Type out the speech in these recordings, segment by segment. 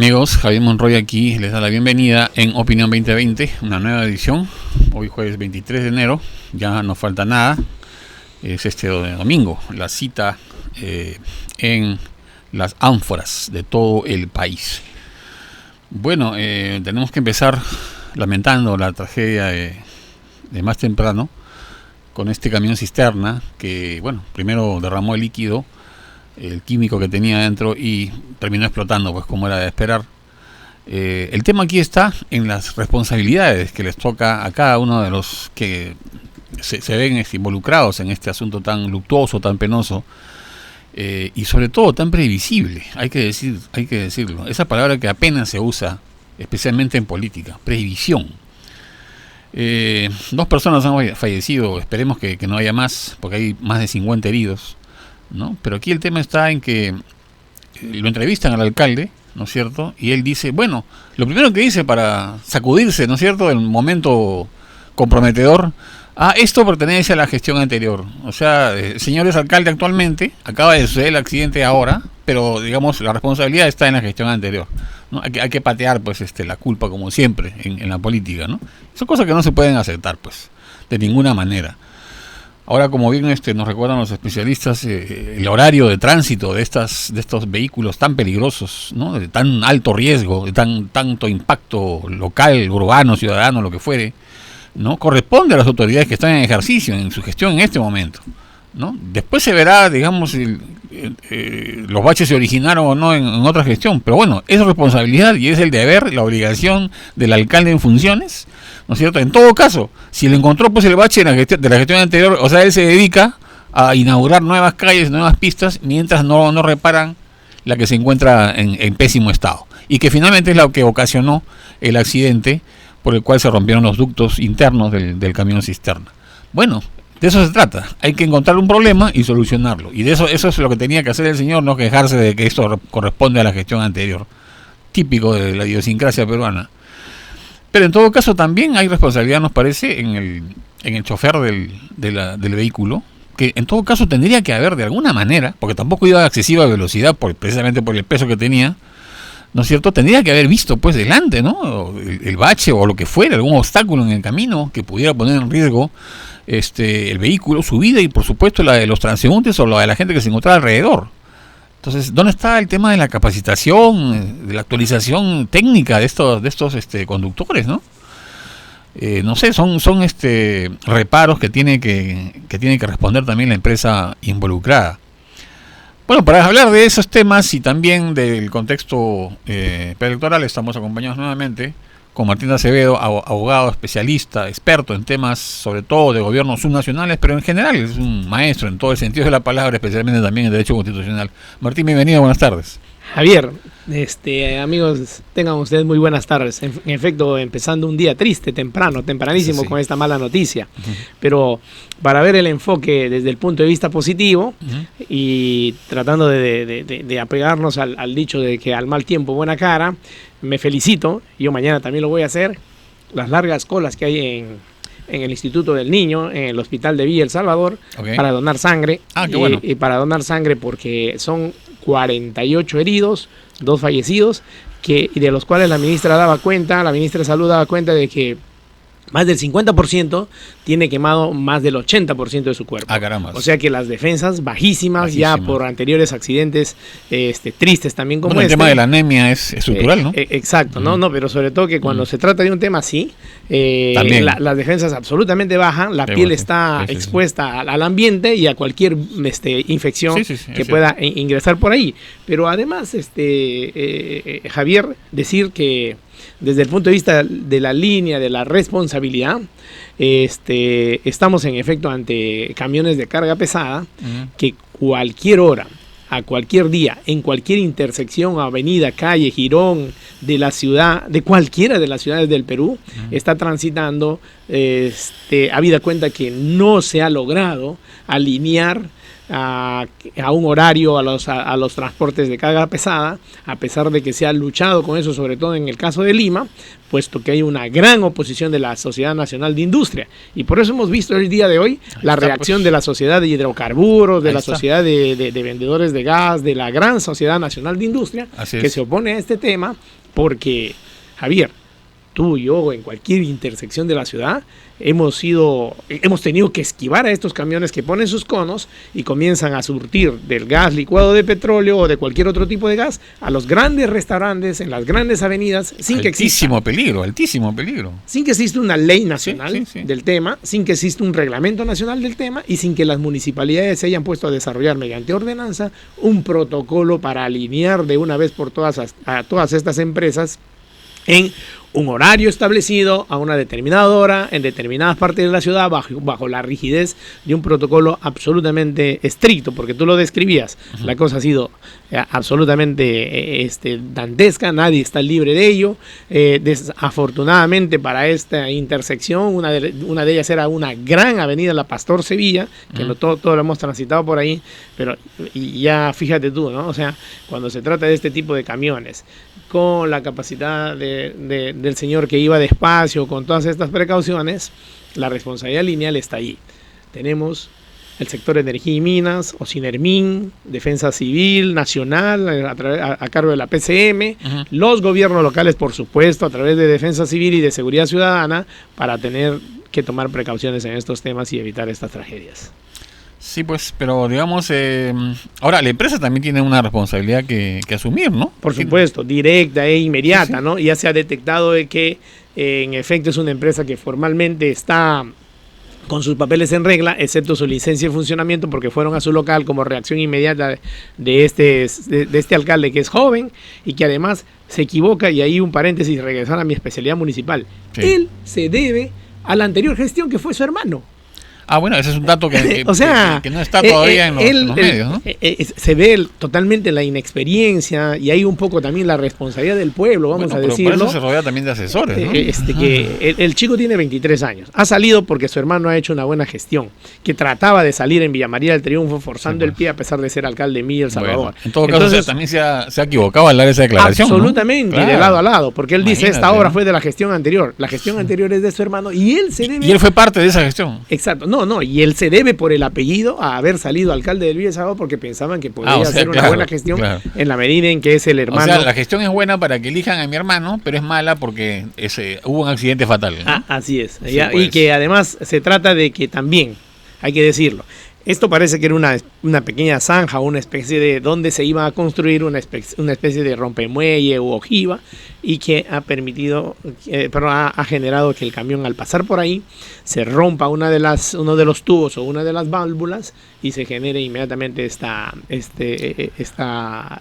amigos? Javier Monroy aquí, les da la bienvenida en Opinión 2020, una nueva edición. Hoy jueves 23 de enero, ya no falta nada, es este domingo, la cita en las ánforas de todo el país. Bueno, tenemos que empezar lamentando la tragedia de más temprano con este camión cisterna que, bueno, primero derramó el líquido, el químico que tenía dentro, y terminó explotando, pues como era de esperar. El tema aquí está en las responsabilidades que les toca a cada uno de los que se ven involucrados en este asunto tan luctuoso, tan penoso, y sobre todo tan previsible, hay que decirlo. Esa palabra que apenas se usa, especialmente en política, previsión. 2 personas han fallecido, esperemos que no haya más, porque hay más de 50 heridos, ¿no? Pero aquí el tema está en que lo entrevistan al alcalde, ¿no es cierto? Y él dice, bueno, lo primero que dice para sacudirse, ¿no es cierto?, del momento comprometedor: esto pertenece a la gestión anterior. O sea, el señor es alcalde actualmente, acaba de suceder el accidente ahora, pero digamos la responsabilidad está en la gestión anterior, ¿no? Hay que patear pues la culpa, como siempre en la política, ¿no? Son cosas que no se pueden aceptar pues de ninguna manera. Ahora, como bien nos recuerdan los especialistas, el horario de tránsito de estos vehículos tan peligrosos, ¿no?, de tan alto riesgo, de tanto impacto local, urbano, ciudadano, lo que fuere, ¿no?, corresponde a las autoridades que están en ejercicio en su gestión en este momento, ¿no? Después se verá, digamos, los baches se originaron o no en otra gestión, pero bueno, es responsabilidad y es el deber, la obligación del alcalde en funciones, ¿no es cierto? En todo caso, si le encontró pues el bache de la gestión anterior, o sea, él se dedica a inaugurar nuevas calles, nuevas pistas, mientras no reparan la que se encuentra en pésimo estado, y que finalmente es la que ocasionó el accidente por el cual se rompieron los ductos internos del camión cisterna. Bueno, de eso se trata, hay que encontrar un problema y solucionarlo, y eso es lo que tenía que hacer el señor, no quejarse de que esto corresponde a la gestión anterior, típico de la idiosincrasia peruana. Pero en todo caso también hay responsabilidad, nos parece, en el chofer del vehículo, que en todo caso tendría que haber de alguna manera, porque tampoco iba a excesiva velocidad precisamente por el peso que tenía, ¿no es cierto? Tendría que haber visto pues delante, ¿no?, el bache o lo que fuera, algún obstáculo en el camino que pudiera poner en riesgo el vehículo, su vida, y por supuesto la de los transeúntes o la de la gente que se encontraba alrededor. Entonces, ¿dónde está el tema de la capacitación, de la actualización técnica de estos conductores, ¿no? No sé, son reparos que tiene que responder también la empresa involucrada. Bueno, para hablar de esos temas y también del contexto preelectoral, estamos acompañados nuevamente con Martín Acevedo, abogado, especialista, experto en temas sobre todo de gobiernos subnacionales, pero en general es un maestro en todo el sentido de la palabra, especialmente también en derecho constitucional. Martín, bienvenido, buenas tardes. Javier, amigos, tengan ustedes muy buenas tardes. En efecto, empezando un día triste, tempranísimo, sí, con esta mala noticia. Pero para ver el enfoque desde el punto de vista positivo, y tratando de apegarnos al dicho de que al mal tiempo buena cara, me felicito, yo mañana también lo voy a hacer, las largas colas que hay en el Instituto del Niño, en el Hospital de Villa El Salvador, para donar sangre. Qué bueno. Y para donar sangre porque son 48 heridos, 2 fallecidos, y de los cuales la ministra de Salud daba cuenta de que más del 50% tiene quemado más del 80% de su cuerpo. Caramba. O sea que las defensas bajísimas ya por anteriores accidentes tristes también como el tema de la anemia es estructural, ¿no? Exacto, no, pero sobre todo que cuando se trata de un tema así, las defensas absolutamente bajan, la piel está expuesta al ambiente y a cualquier infección que pueda ingresar por ahí. Pero además, Javier, decir que desde el punto de vista de la línea de la responsabilidad, estamos en efecto ante camiones de carga pesada que cualquier hora, a cualquier día, en cualquier intersección, avenida, calle, jirón de la ciudad, de cualquiera de las ciudades del Perú, está transitando, habida cuenta que no se ha logrado alinear a un horario a los transportes de carga pesada, a pesar de que se ha luchado con eso, sobre todo en el caso de Lima, puesto que hay una gran oposición de la Sociedad Nacional de Industria. Y por eso hemos visto el día de hoy la reacción de la Sociedad de Hidrocarburos, de la Sociedad de Vendedores de Gas, de la gran Sociedad Nacional de Industria, que se opone a este tema, porque, Javier, tú y yo, en cualquier intersección de la ciudad, hemos tenido que esquivar a estos camiones que ponen sus conos y comienzan a surtir del gas licuado de petróleo o de cualquier otro tipo de gas a los grandes restaurantes en las grandes avenidas sin que exista altísimo peligro. Sin que exista una ley nacional del tema, sin que exista un reglamento nacional del tema y sin que las municipalidades se hayan puesto a desarrollar mediante ordenanza un protocolo para alinear de una vez por todas a todas estas empresas en un horario establecido, a una determinada hora, en determinadas partes de la ciudad, bajo la rigidez de un protocolo absolutamente estricto, porque tú lo describías, la cosa ha sido absolutamente dantesca, nadie está libre de ello. Desafortunadamente para esta intersección, una de ellas era una gran avenida, la Pastor Sevilla, que todo lo hemos transitado por ahí, pero y ya fíjate tú, ¿no? O sea, cuando se trata de este tipo de camiones, con la capacidad del señor que iba despacio, con todas estas precauciones, la responsabilidad lineal está ahí. Tenemos el sector energía y minas, Ocinermin, Defensa Civil, Nacional, a cargo de la PCM, los gobiernos locales, por supuesto, a través de Defensa Civil y de Seguridad Ciudadana, para tener que tomar precauciones en estos temas y evitar estas tragedias. Sí, pues, pero digamos, ahora la empresa también tiene una responsabilidad que asumir, ¿no? Por supuesto, directa e inmediata, ¿no? Ya se ha detectado de que en efecto es una empresa que formalmente está con sus papeles en regla, excepto su licencia de funcionamiento, porque fueron a su local como reacción inmediata de este alcalde que es joven y que además se equivoca, y ahí un paréntesis, regresar a mi especialidad municipal. Sí. Él se debe a la anterior gestión que fue su hermano. Ah, bueno, ese es un dato que no está todavía en los medios, ¿no? Se ve totalmente la inexperiencia y hay un poco también la responsabilidad del pueblo, vamos a decirlo. Por eso se rodea también de asesores, ¿no? Que el chico tiene 23 años. Ha salido porque su hermano ha hecho una buena gestión, que trataba de salir en Villa María del Triunfo forzando el pie a pesar de ser alcalde de Milla, El Salvador. Bueno, en todo caso, también se ha equivocado al dar esa declaración. Absolutamente, ¿no? Claro. Y de lado a lado, porque él dice, esta obra fue de la gestión anterior. La gestión anterior es de su hermano y él se debe... Y él fue parte de esa gestión. Exacto. No, y él se debe por el apellido a haber salido alcalde del Villa Salvador porque pensaban que podía hacer una buena gestión en la medida en que es el hermano. O sea, la gestión es buena para que elijan a mi hermano, pero es mala porque hubo un accidente fatal, ¿no? Así es. Sí, pues. Y que además se trata de que también, hay que decirlo, esto parece que era una pequeña zanja, una especie de donde se iba a construir una especie de rompemuelle u ojiva, y que ha generado que el camión, al pasar por ahí, se rompa uno de los tubos o una de las válvulas y se genere inmediatamente esta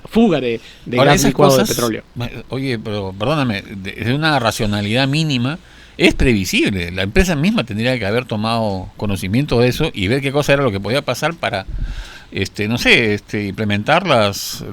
fuga de gas licuado de petróleo. Oye, pero perdóname, de una racionalidad mínima, es previsible. La empresa misma tendría que haber tomado conocimiento de eso y ver qué cosa era lo que podía pasar para, implementar las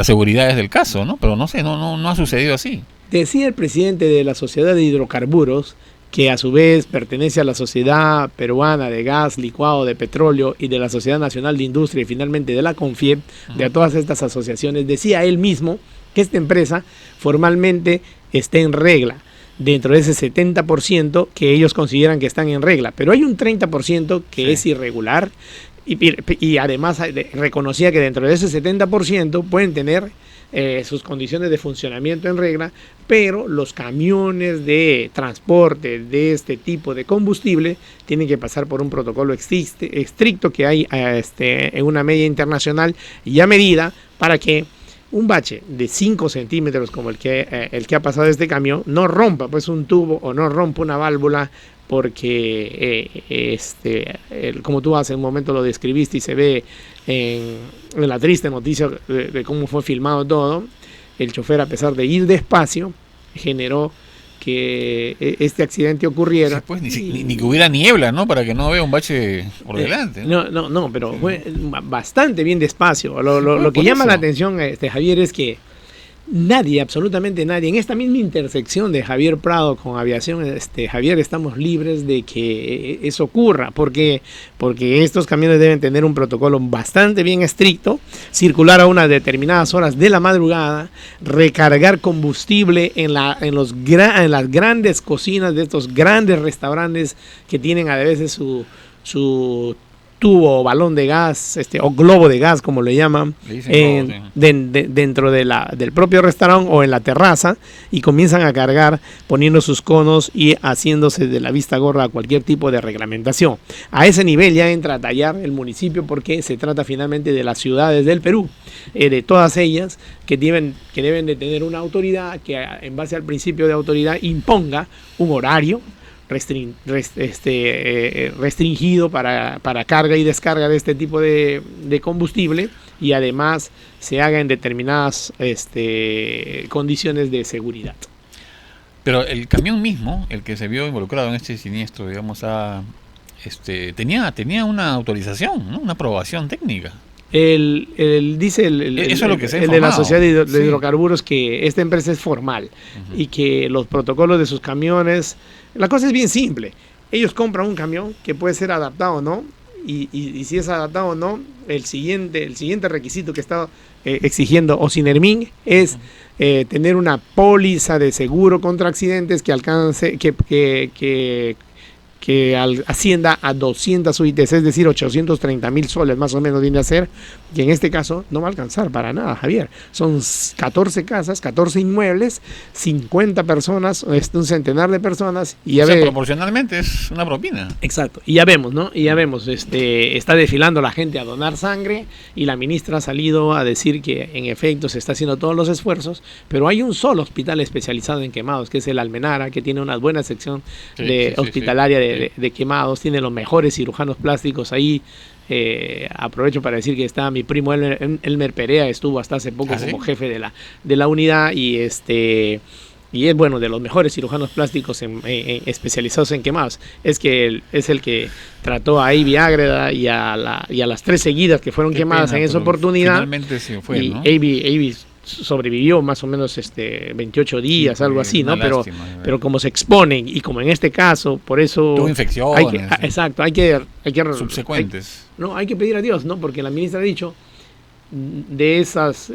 seguridades del caso, ¿no? Pero no sé, no ha sucedido así. Decía el presidente de la Sociedad de Hidrocarburos, que a su vez pertenece a la Sociedad Peruana de Gas Licuado de Petróleo y de la Sociedad Nacional de Industria y finalmente de la CONFIEP, de todas estas asociaciones, decía él mismo que esta empresa formalmente está en regla dentro de ese 70% que ellos consideran que están en regla, pero hay un 30% que es irregular y además reconocía que dentro de ese 70% pueden tener sus condiciones de funcionamiento en regla, pero los camiones de transporte de este tipo de combustible tienen que pasar por un protocolo estricto que hay en una media internacional ya medida para que un bache de 5 centímetros como el que ha pasado este camión no rompa pues un tubo o no rompa una válvula, porque como tú hace un momento lo describiste y se ve en la triste noticia de cómo fue filmado todo, el chofer, a pesar de ir despacio, generó que este accidente ocurriera. Sí, pues, ni que hubiera niebla, ¿no? Para que no vea un bache por delante. No, pero fue bastante bien despacio. Lo que llama la atención, Javier, es que Nadie, absolutamente nadie. En esta misma intersección de Javier Prado con Aviación, Javier, estamos libres de que eso ocurra, porque estos camiones deben tener un protocolo bastante bien estricto, circular a unas determinadas horas de la madrugada, recargar combustible en las grandes cocinas de estos grandes restaurantes que tienen a veces su tubo o balón de gas, o globo de gas, como le llaman, dentro del propio restaurante o en la terraza, y comienzan a cargar poniendo sus conos y haciéndose de la vista gorda a cualquier tipo de reglamentación. A ese nivel ya entra a tallar el municipio, porque se trata finalmente de las ciudades del Perú, de todas ellas que deben de tener una autoridad que, en base al principio de autoridad, imponga un horario restringido para carga y descarga de este tipo de combustible, y además se haga en determinadas condiciones de seguridad. Pero el camión mismo, el que se vio involucrado en este siniestro, digamos, tenía una autorización, ¿no? Una aprobación técnica. Dice el de la Sociedad de Hidrocarburos que esta empresa es formal, y que los protocolos de sus camiones, la cosa es bien simple. Ellos compran un camión que puede ser adaptado o no, y si es adaptado o no, el siguiente requisito que está exigiendo Ocinermin es tener una póliza de seguro contra accidentes que alcance, que ascienda a 200 UITs, es decir, 830,000 soles más o menos viene a ser, que en este caso no va a alcanzar para nada, Javier. Son 14 casas, 14 inmuebles, 50 personas, un centenar de personas, y proporcionalmente es una propina. Exacto, y ya vemos, ¿no? Y ya vemos, está desfilando la gente a donar sangre, y la ministra ha salido a decir que en efecto se está haciendo todos los esfuerzos, pero hay un solo hospital especializado en quemados, que es el Almenara, que tiene una buena sección hospitalaria de quemados, tiene los mejores cirujanos plásticos ahí. Aprovecho para decir que está mi primo Elmer Perea, estuvo hasta hace poco como jefe de la unidad, y es de los mejores cirujanos plásticos especializados en quemados. Es el que trató a Avi Ágreda y a las 3 seguidas que fueron quemadas en esa oportunidad. Finalmente sí fue, y ¿no? Avi sobrevivió más o menos 28 días, algo así, ¿no? Pero como se exponen, y como en este caso, por eso tuvo infecciones. Exacto, hay que subsecuentes. Hay que pedir a Dios, ¿no? Porque la ministra ha dicho, de esas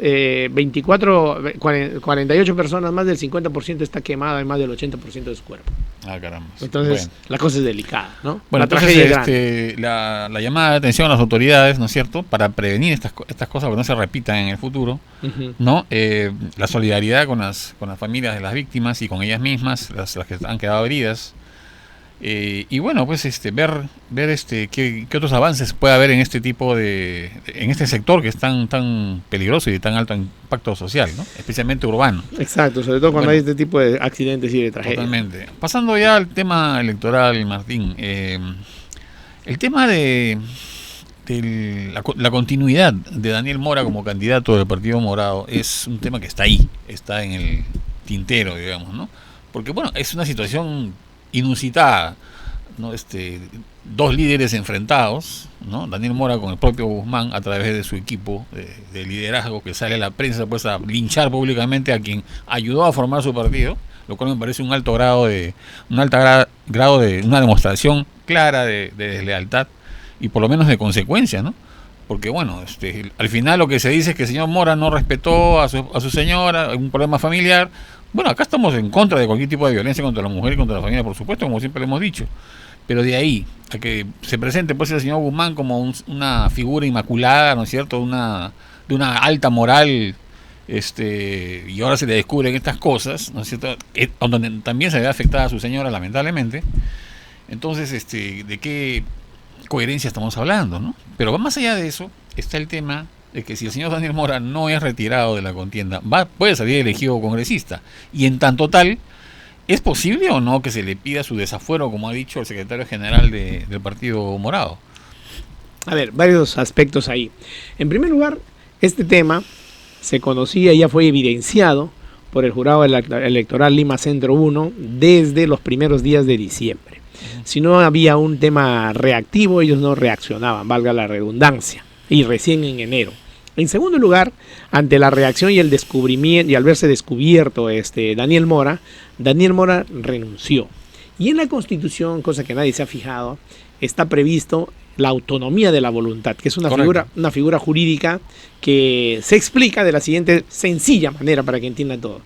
48 personas, más del 50% está quemada y más del 80% de su cuerpo. Ah, caramba. Entonces, la cosa es delicada, ¿no? Bueno, la tragedia es grande. La llamada de atención a las autoridades, ¿no es cierto?, para prevenir estas cosas, que no se repitan en el futuro, ¿no? La solidaridad con las familias de las víctimas y con ellas mismas, las que han quedado heridas. Y bueno, pues ver qué otros avances puede haber en este tipo en este sector que es tan peligroso y de tan alto impacto social, ¿no? Especialmente urbano. Exacto, sobre todo cuando hay este tipo de accidentes y de tragedias. Totalmente. Pasando ya al tema electoral, Martín, el tema de la continuidad de Daniel Mora como candidato del Partido Morado es un tema que está ahí, está en el tintero, digamos, ¿no? Porque bueno, es una situación inusitada, ¿no? 2 líderes enfrentados, ¿no? Daniel Mora con el propio Guzmán a través de su equipo de liderazgo, que sale a la prensa pues a linchar públicamente a quien ayudó a formar su partido, lo cual me parece un alto grado de una demostración clara de deslealtad y por lo menos de consecuencia, ¿no? Porque bueno, al final lo que se dice es que el señor Mora no respetó a su señora, un problema familiar. Bueno, acá estamos en contra de cualquier tipo de violencia contra la mujer y contra la familia, por supuesto, como siempre lo hemos dicho. Pero de ahí a que se presente pues el señor Guzmán como una figura inmaculada, ¿no es cierto?, de una alta moral, y ahora se le descubren estas cosas, ¿no es cierto?, donde también se ve afectada a su señora, lamentablemente. Entonces, ¿de qué coherencia estamos hablando, no? Pero más allá de eso, está el tema de que si el señor Daniel Mora no es retirado de la contienda, puede salir elegido congresista. Y en tanto tal, ¿es posible o no que se le pida su desafuero, como ha dicho el secretario general del Partido Morado? A ver, varios aspectos ahí. En primer lugar, este tema se conocía y ya fue evidenciado por el Jurado Electoral Lima Centro 1 desde los primeros días de diciembre. Si no había un tema reactivo, ellos no reaccionaban, valga la redundancia, y recién en enero. En segundo lugar, ante la reacción y el descubrimiento, y al verse descubierto Daniel Mora renunció. Y en la Constitución, cosa que nadie se ha fijado, está previsto la autonomía de la voluntad, que es una figura jurídica que se explica de la siguiente sencilla manera para que entienda todo.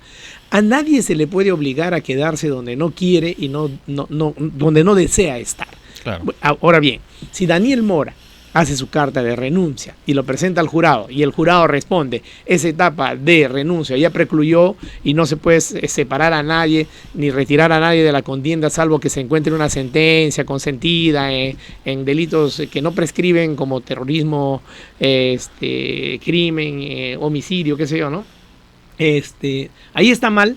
A nadie se le puede obligar a quedarse donde no quiere y donde no desea estar. Claro. Ahora bien, si Daniel Mora hace su carta de renuncia y lo presenta al jurado y el jurado responde, esa etapa de renuncia ya precluyó y no se puede separar a nadie ni retirar a nadie de la contienda salvo que se encuentre una sentencia consentida en delitos que no prescriben como terrorismo, crimen, homicidio, qué sé yo, ¿no? Ahí está mal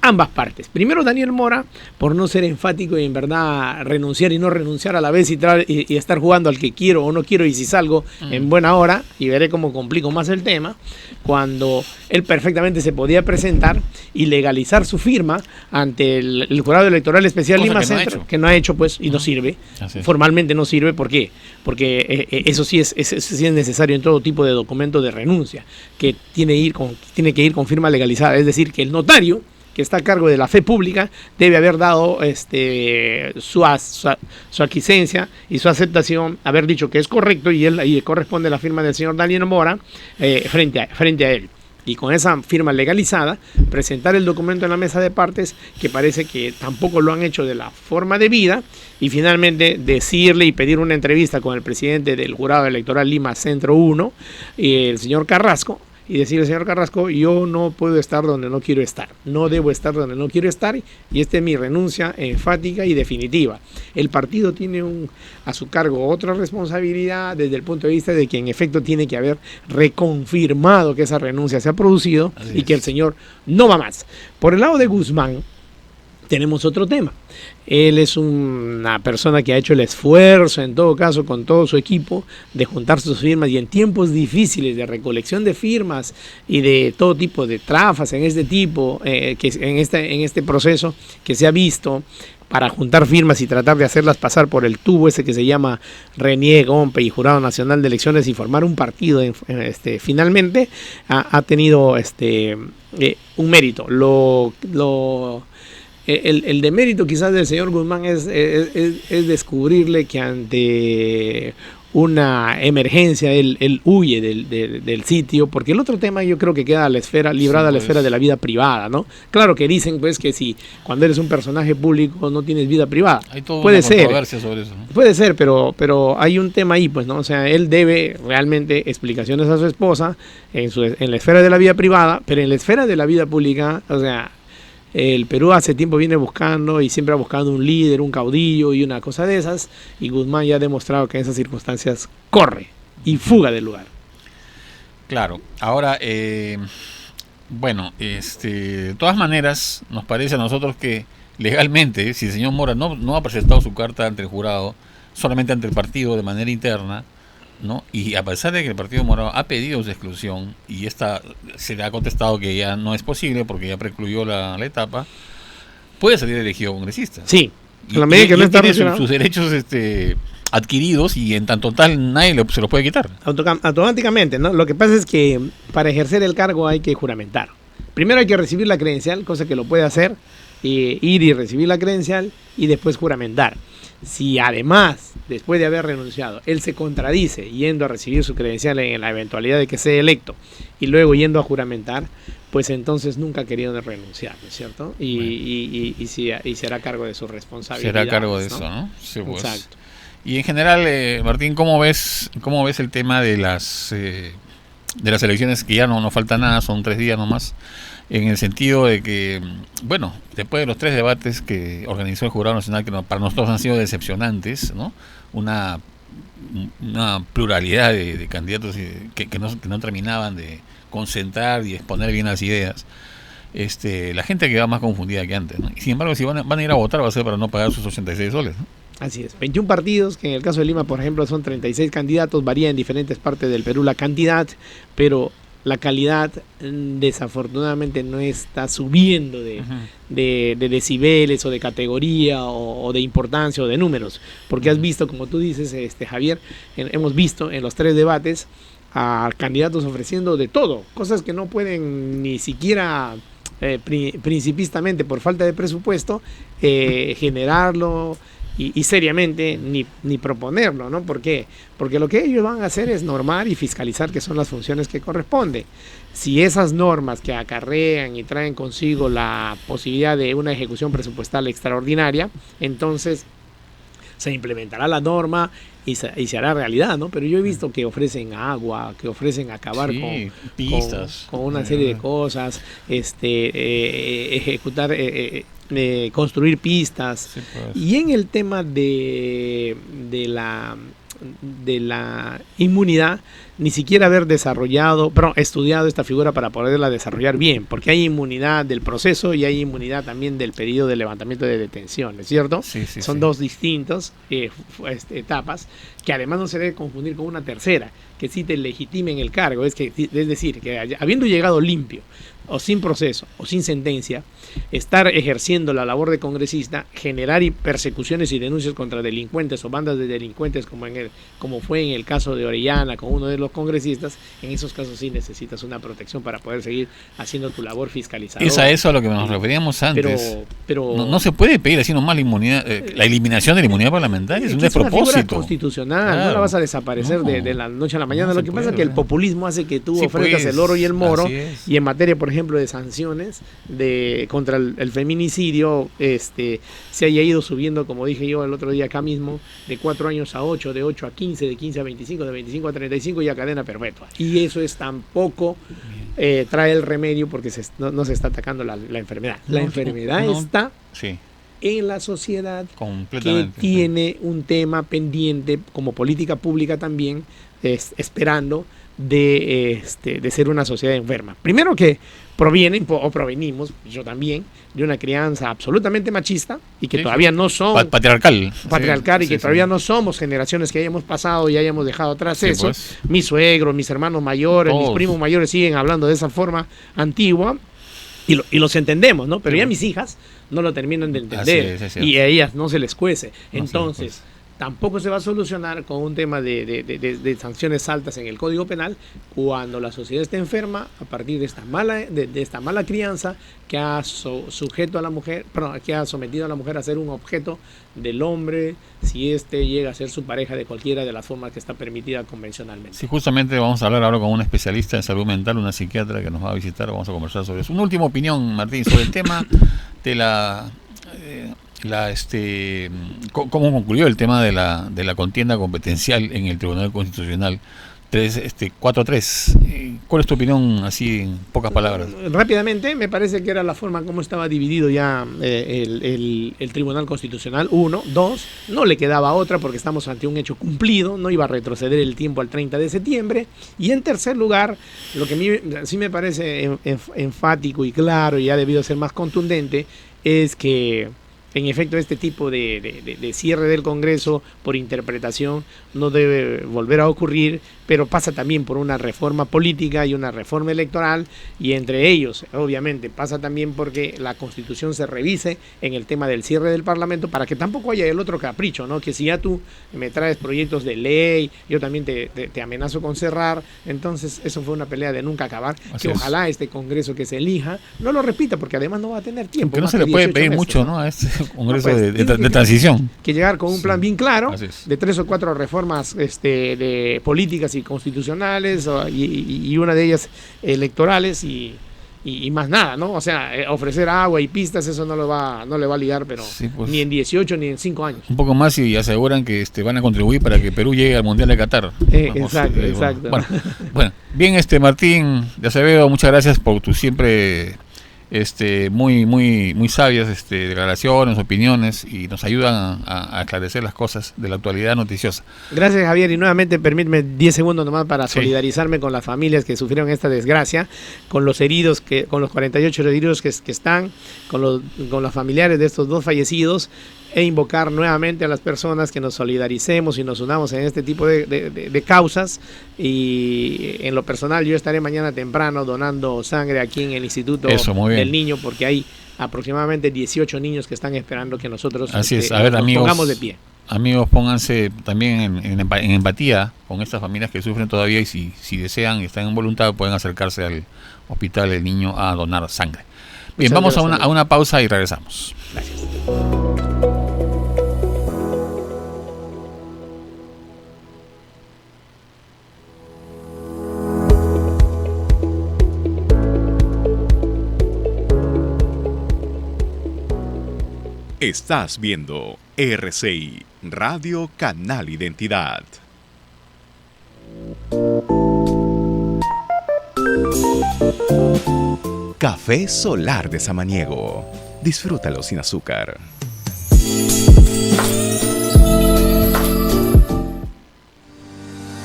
ambas partes. Primero Daniel Mora, por no ser enfático y en verdad renunciar y no renunciar a la vez y estar jugando al que quiero o no quiero y si salgo en buena hora, y veré cómo complico más el tema, cuando él perfectamente se podía presentar y legalizar su firma ante el Jurado Electoral Especial Lima Centro, que no ha hecho pues y no sirve, formalmente no sirve. ¿Por qué? Porque eso sí es necesario en todo tipo de documento de renuncia, que tiene que ir con firma legalizada, es decir, que el notario que está a cargo de la fe pública debe haber dado su aquiescencia y su aceptación, haber dicho que es correcto y ahí corresponde la firma del señor Daniel Mora frente a él. Y con esa firma legalizada, presentar el documento en la mesa de partes, que parece que tampoco lo han hecho de la forma debida, y finalmente decirle y pedir una entrevista con el presidente del Jurado Electoral Lima Centro 1, el señor Carrasco, y decirle, señor Carrasco, yo no puedo estar donde no quiero estar, no debo estar donde no quiero estar, y esta es mi renuncia enfática y definitiva. El partido tiene a su cargo otra responsabilidad desde el punto de vista de que en efecto tiene que haber reconfirmado que esa renuncia se ha producido y que el señor no va más. Por el lado de Guzmán, tenemos otro tema. Él es una persona que ha hecho el esfuerzo, en todo caso, con todo su equipo, de juntar sus firmas, y en tiempos difíciles de recolección de firmas y de todo tipo de trafas en este proceso que se ha visto para juntar firmas y tratar de hacerlas pasar por el tubo ese que se llama RENIEC, OMPE y Jurado Nacional de Elecciones y formar un partido, finalmente ha tenido un mérito. El demérito quizás del señor Guzmán es descubrirle que ante una emergencia él huye del sitio, porque el otro tema yo creo que queda librada a la esfera de la vida privada, ¿no? Claro que dicen pues que si cuando eres un personaje público no tienes vida privada. Hay toda una controversia sobre eso, ¿no? Puede ser, pero hay un tema ahí, pues, ¿no? O sea, él debe realmente explicaciones a su esposa en la esfera de la vida privada, pero en la esfera de la vida pública, o sea, el Perú hace tiempo viene buscando y siempre ha buscado un líder, un caudillo y una cosa de esas, y Guzmán ya ha demostrado que en esas circunstancias corre y fuga del lugar. Claro, ahora, de todas maneras, nos parece a nosotros que legalmente, si el señor Mora no ha presentado su carta ante el jurado, solamente ante el partido de manera interna, ¿no? Y a pesar de que el Partido Morado ha pedido su exclusión y se le ha contestado que ya no es posible porque ya precluyó la etapa, puede salir elegido congresista. Sí, en la medida que no está tiene sus derechos adquiridos y en tanto tal nadie se los puede quitar. Automáticamente, ¿no? Lo que pasa es que para ejercer el cargo hay que juramentar. Primero hay que recibir la credencial, cosa que lo puede hacer, ir y recibir la credencial y después juramentar. Si además, después de haber renunciado, él se contradice yendo a recibir su credencial en la eventualidad de que sea electo y luego yendo a juramentar, pues entonces nunca ha querido renunciar, ¿no es cierto? Y se hará cargo de su responsabilidad. Será cargo de eso, ¿no? Sí, pues. Exacto. Y en general, Martín, ¿cómo ves el tema de las elecciones, que ya no falta nada, son 3 días nomás? En el sentido de que, bueno, después de los 3 debates que organizó el Jurado Nacional, que para nosotros han sido decepcionantes, ¿no? Una pluralidad de candidatos que no terminaban de concentrar y exponer bien las ideas. La gente quedaba más confundida que antes, ¿no? Y sin embargo, si van a ir a votar, va a ser para no pagar sus 86 soles, ¿no? Así es, 21 partidos, que en el caso de Lima, por ejemplo, son 36 candidatos, varía en diferentes partes del Perú la cantidad, pero la calidad desafortunadamente no está subiendo de decibeles o de categoría o de importancia o de números, porque has visto, como tú dices, Javier, hemos visto en los 3 debates a candidatos ofreciendo de todo, cosas que no pueden ni siquiera principistamente por falta de presupuesto generarlo y seriamente ni proponerlo, ¿no? ¿Por qué? Porque lo que ellos van a hacer es normar y fiscalizar, que son las funciones que corresponden. Si esas normas que acarrean y traen consigo la posibilidad de una ejecución presupuestal extraordinaria, entonces se implementará la norma y se hará realidad, ¿no? Pero yo he visto que ofrecen agua, que ofrecen acabar con pistas, con una serie de cosas, ejecutar, construir pistas. Sí, pues. Y en el tema de la inmunidad, ni siquiera haber estudiado esta figura para poderla desarrollar bien, porque hay inmunidad del proceso y hay inmunidad también del pedido de levantamiento de detención, ¿es cierto? Sí, Son dos distintas etapas, que además no se debe confundir con una tercera, que sí te legitimen el cargo, es decir, que habiendo llegado limpio, o sin proceso, o sin sentencia, estar ejerciendo la labor de congresista, generar persecuciones y denuncias contra delincuentes o bandas de delincuentes, como fue en el caso de Orellana, con uno de los congresistas, en esos casos sí necesitas una protección para poder seguir haciendo tu labor fiscalizadora. Es a eso a lo que nos referíamos antes. Pero no se puede pedir así nomás la inmunidad, la eliminación de la inmunidad parlamentaria, es un despropósito. Es una figura constitucional, claro. No la vas a desaparecer de la noche a la mañana. Lo que pasa es que el populismo hace que tú ofrezcas el oro y el moro, y en materia, por ejemplo, de sanciones contra el feminicidio, se haya ido subiendo, como dije yo el otro día acá mismo, de 4 años a 8, de 8 a 15, de 15 a 25, de 25 a 35 y a cadena perpetua. Y eso es tampoco trae el remedio, porque no se está atacando la enfermedad. La enfermedad está en la sociedad, que tiene un tema pendiente como política pública también, esperando de ser una sociedad enferma. Primero, que provenimos, yo también, de una crianza absolutamente machista y que todavía no somos patriarcal y que todavía no somos generaciones que hayamos pasado y hayamos dejado atrás eso. Pues. Mis suegros, mis hermanos mayores, mis primos mayores siguen hablando de esa forma antigua y los entendemos, ¿no? Pero ya mis hijas no lo terminan de entender y a ellas no se les cuece. Entonces, tampoco se va a solucionar con un tema de sanciones altas en el Código Penal cuando la sociedad esté enferma a partir de esta mala crianza que ha sometido a la mujer a ser un objeto del hombre, si llega a ser su pareja de cualquiera de las formas que está permitida convencionalmente. Sí, justamente vamos a hablar ahora con una especialista en salud mental, una psiquiatra que nos va a visitar, vamos a conversar sobre eso. Una última opinión, Martín, sobre el tema de cómo concluyó el tema de la contienda competencial en el Tribunal Constitucional 4-3. ¿Cuál es tu opinión, así en pocas palabras? Rápidamente, me parece que era la forma como estaba dividido ya el Tribunal Constitucional. 1, 2, no le quedaba otra porque estamos ante un hecho cumplido, no iba a retroceder el tiempo al 30 de septiembre. Y en tercer lugar, lo que a mí sí me parece enfático y claro, y ha debido ser más contundente, es que en efecto este tipo de cierre del Congreso por interpretación no debe volver a ocurrir, pero pasa también por una reforma política y una reforma electoral, y entre ellos obviamente pasa también porque la Constitución se revise en el tema del cierre del Parlamento, para que tampoco haya el otro capricho, ¿no? Que si ya tú me traes proyectos de ley, yo también te amenazo con cerrar. Entonces eso fue una pelea de nunca acabar. Así que ojalá este Congreso que se elija no lo repita, porque además no va a tener tiempo. Que no se le puede pedir mucho, ¿no? A este Congreso de transición. Que llegar con un plan bien claro de 3 o 4 reformas de políticas y constitucionales, y una de ellas electorales, y más nada, ¿no? O sea, ofrecer agua y pistas, eso no le va a ligar, pero pues, ni en 18 ni en 5 años. Un poco más, y aseguran que van a contribuir para que Perú llegue al Mundial de Qatar. Exacto. Bueno, bien, Martín de Acevedo, muchas gracias por tu siempre muy sabias declaraciones, opiniones, y nos ayudan a aclarecer las cosas de la actualidad noticiosa. Gracias, Javier, y nuevamente permíteme 10 segundos nomás para solidarizarme con las familias que sufrieron esta desgracia, con los heridos, con los 48 heridos que están, con los familiares de estos 2 fallecidos, e invocar nuevamente a las personas que nos solidaricemos y nos unamos en este tipo de causas. Y en lo personal, yo estaré mañana temprano donando sangre aquí en el Instituto del Niño, porque hay aproximadamente 18 niños que están esperando que nosotros nos pongamos de pie. amigos, pónganse también en empatía con estas familias que sufren todavía y si desean y están en voluntad pueden acercarse al Hospital del Niño a donar sangre. Bien, vamos a una pausa y regresamos. Gracias. Estás viendo RCI, Radio Canal Identidad. Café Solar de Samaniego. Disfrútalo sin azúcar.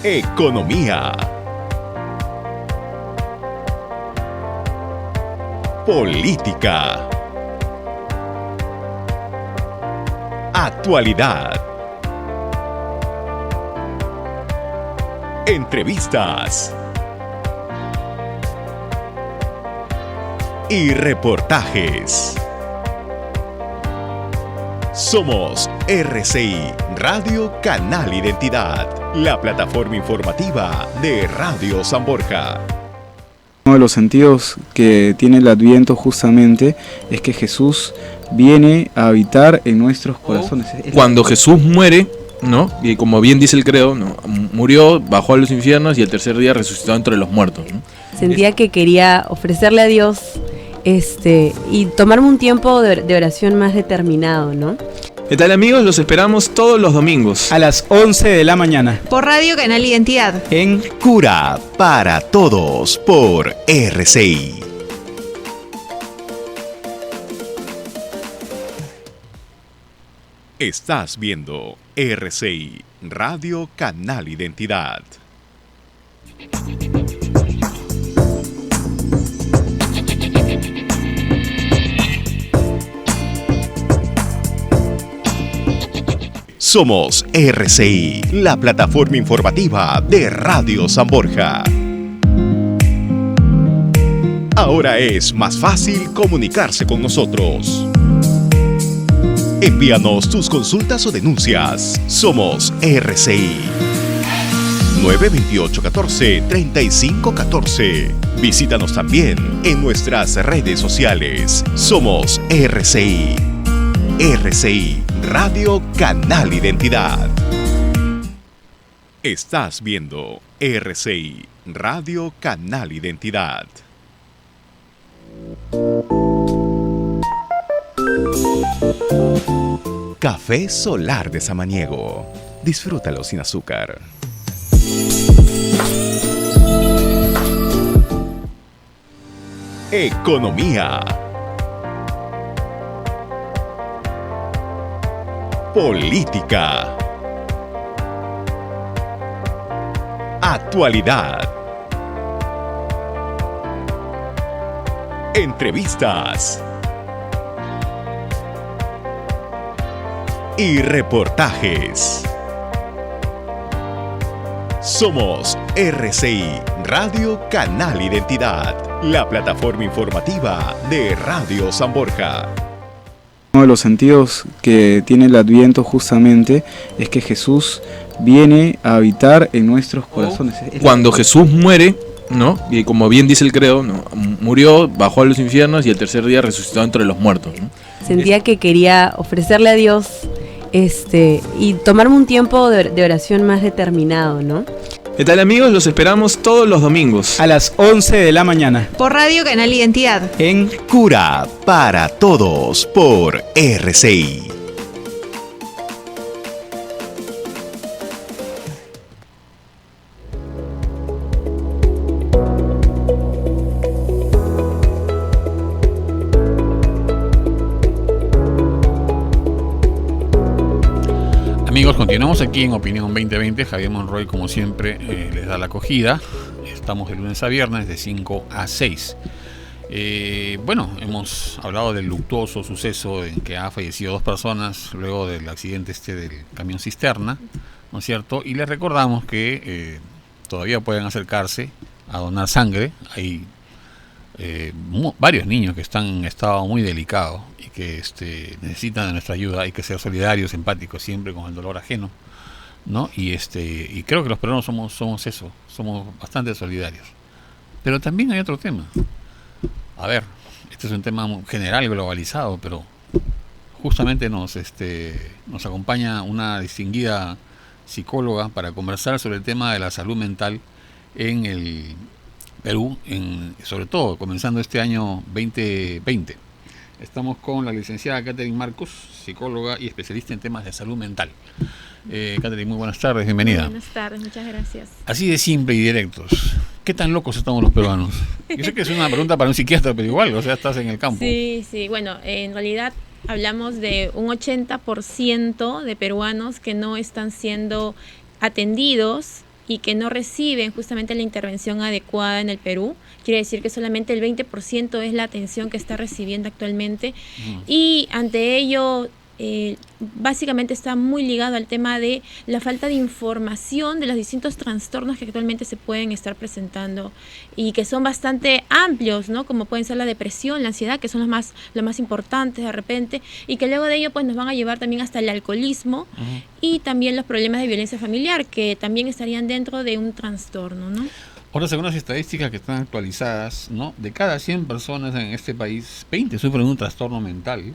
Economía. Política. Actualidad. Entrevistas. Y reportajes. Somos RCI, Radio Canal Identidad, la plataforma informativa de Radio San Borja. Uno de los sentidos que tiene el Adviento justamente es que Jesús viene a habitar en nuestros corazones. Cuando Jesús muere, ¿no? Y como bien dice el credo, ¿no? Murió, bajó a los infiernos y el tercer día resucitó entre los muertos, ¿no? Sentía que quería ofrecerle a Dios y tomarme un tiempo de oración más determinado, ¿no? ¿Qué tal, amigos? Los esperamos todos los domingos A las 11 de la mañana por Radio Canal Identidad. en Cura para Todos por RCI. Estás viendo RCI, Radio Canal Identidad. Somos RCI, la plataforma informativa de Radio San Borja. Ahora es más fácil comunicarse con nosotros. Envíanos tus consultas o denuncias. Somos RCI. 928-14-3514. Visítanos también en nuestras redes sociales. Somos RCI. RCI, Radio Canal Identidad. Estás viendo RCI, Radio Canal Identidad. Café Solar de Samaniego. Disfrútalo sin azúcar. Economía. Política. Actualidad. Entrevistas. Y reportajes. Somos RCI, Radio Canal Identidad, la plataforma informativa de Radio San Borja. Uno de los sentidos que tiene el Adviento justamente es que Jesús viene a habitar en nuestros corazones. Cuando Jesús muere, ¿no? Y como bien dice el credo, ¿no? Murió, bajó a los infiernos y el tercer día resucitó entre los muertos, ¿no? Sentía que quería ofrecerle a Dios y tomarme un tiempo de oración más determinado, ¿no? ¿Qué tal, amigos? Los esperamos todos los domingos A las 11 de la mañana Por Radio Canal Identidad. en Cura para Todos por RCI. Amigos, continuamos aquí en Opinión 2020. Javier Monroy, como siempre, les da la acogida. Estamos de lunes a viernes de 5 a 6. Bueno, hemos hablado del luctuoso suceso en que ha fallecido 2 personas luego del accidente del camión cisterna, ¿no es cierto? Y les recordamos que todavía pueden acercarse a donar sangre. Hay varios niños que están en estado muy delicado y que necesitan de nuestra ayuda. Hay que ser solidarios, empáticos siempre con el dolor ajeno, ¿no? Y creo que los peruanos somos eso, somos bastante solidarios. Pero también hay otro tema. A ver, este es un tema general, globalizado, pero justamente nos acompaña una distinguida psicóloga para conversar sobre el tema de la salud mental en el Perú, sobre todo comenzando este año 2020. Estamos con la licenciada Catherine Marcos, psicóloga y especialista en temas de salud mental. Catherine, muy buenas tardes, bienvenida. Buenas tardes, muchas gracias. Así de simple y directos, ¿qué tan locos estamos los peruanos? Yo sé que es una pregunta para un psiquiatra, pero igual, o sea, estás en el campo. Sí, bueno, en realidad hablamos de un 80% de peruanos que no están siendo atendidos y que no reciben justamente la intervención adecuada en el Perú. Quiere decir que solamente el 20% es la atención que está recibiendo actualmente. Y ante ello, básicamente está muy ligado al tema de la falta de información de los distintos trastornos que actualmente se pueden estar presentando y que son bastante amplios, ¿no? Como pueden ser la depresión, la ansiedad, que son los más importantes de repente, y que luego de ello pues nos van a llevar también hasta el alcoholismo y también los problemas de violencia familiar, que también estarían dentro de un trastorno, ¿no? Ahora, según las estadísticas que están actualizadas, ¿no? De cada 100 personas en este país, 20 sufren un trastorno mental.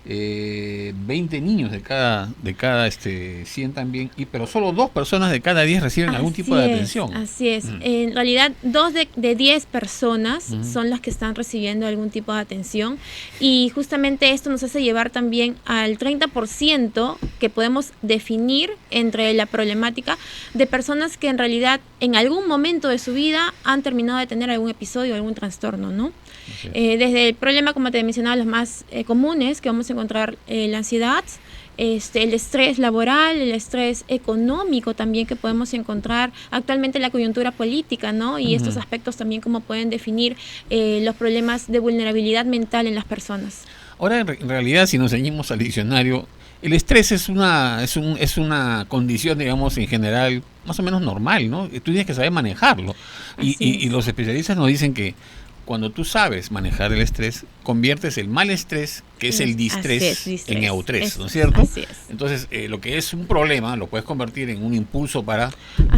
20 niños de cada 100 también, pero solo 2 personas de cada 10 reciben algún tipo de atención. Así es. En realidad, 2 de 10 personas son las que están recibiendo algún tipo de atención, y justamente esto nos hace llevar también al 30% que podemos definir entre la problemática de personas que en realidad en algún momento de su vida han terminado de tener algún episodio, algún trastorno, ¿no? Desde el problema, como te mencionaba, los más comunes que vamos a encontrar, la ansiedad, el estrés laboral, el estrés económico también que podemos encontrar actualmente en la coyuntura política, ¿no? Y estos aspectos también como pueden definir los problemas de vulnerabilidad mental en las personas. Ahora, en realidad, si nos ceñimos al diccionario, el estrés es una condición, digamos, en general, más o menos normal, ¿no? Tú tienes que saber manejarlo. Y los especialistas nos dicen que cuando tú sabes manejar el estrés, conviertes el mal estrés, que es el distrés, en eustrés, ¿no es cierto? Así es. Entonces, lo que es un problema lo puedes convertir en un impulso para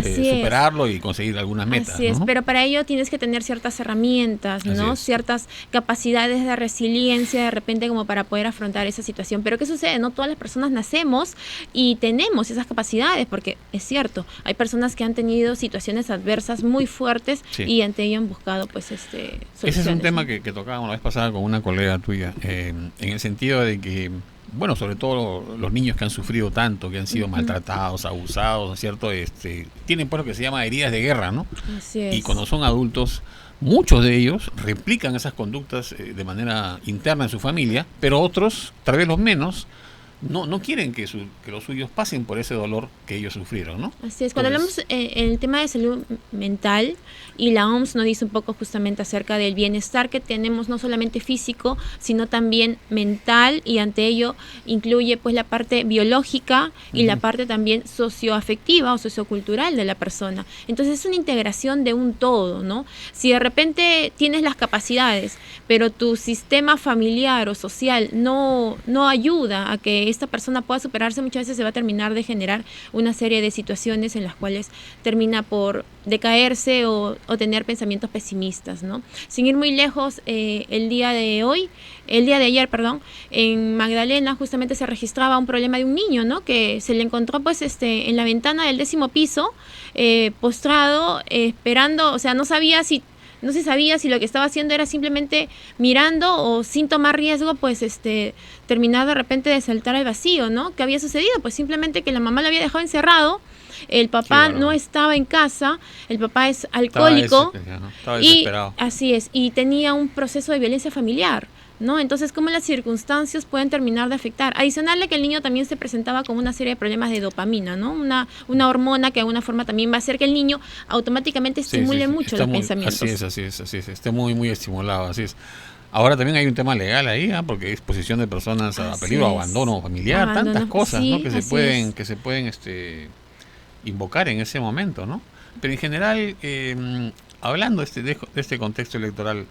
superarlo y conseguir algunas metas. Así es, ¿no? pero para ello tienes que tener ciertas herramientas, ¿no? Ciertas capacidades de resiliencia de repente como para poder afrontar esa situación. Pero ¿qué sucede? No todas las personas nacemos y tenemos esas capacidades, porque es cierto, hay personas que han tenido situaciones adversas muy fuertes y ante ello han buscado pues soluciones. Ese es un tema que tocábamos la vez pasada con una colega tuya, en el sentido de que, bueno, sobre todo los niños que han sufrido tanto, que han sido maltratados, abusados, ¿no es cierto? Tienen pues lo que se llama heridas de guerra, ¿no? Así es. Y cuando son adultos, muchos de ellos replican esas conductas de manera interna en su familia, pero otros, tal vez los menos, no quieren que los suyos pasen por ese dolor que ellos sufrieron, ¿no? Así es. Cuando hablamos en el tema de salud mental, y la OMS nos dice un poco justamente acerca del bienestar que tenemos, no solamente físico, sino también mental, y ante ello incluye pues la parte biológica y la parte también socioafectiva o sociocultural de la persona. Entonces es una integración de un todo, ¿no? Si de repente tienes las capacidades, pero tu sistema familiar o social no ayuda a que esta persona pueda superarse, muchas veces se va a terminar de generar una serie de situaciones en las cuales termina por decaerse o tener pensamientos pesimistas, ¿no? Sin ir muy lejos, el día de ayer, en Magdalena justamente se registraba un problema de un niño, ¿no? Que se le encontró pues en la ventana del 10º piso, postrado, esperando, o sea, no se sabía si lo que estaba haciendo era simplemente mirando o sin tomar riesgo, pues terminar de repente de saltar al vacío, ¿no? ¿Qué había sucedido? Pues simplemente que la mamá lo había dejado encerrado, el papá no estaba en casa, el papá es alcohólico, estaba desesperado. Así es, y tenía un proceso de violencia familiar, ¿no? Entonces, ¿cómo las circunstancias pueden terminar de afectar? Adicional a que el niño también se presentaba con una serie de problemas de dopamina, ¿no? Una hormona que de alguna forma también va a hacer que el niño automáticamente estimule mucho los pensamientos. Así es, esté muy, muy estimulado, así es. Ahora también hay un tema legal ahí, porque es exposición de personas a peligro, abandono familiar, tantas cosas, ¿no? Que se pueden invocar en ese momento, ¿no? Pero en general, hablando de este contexto electoral,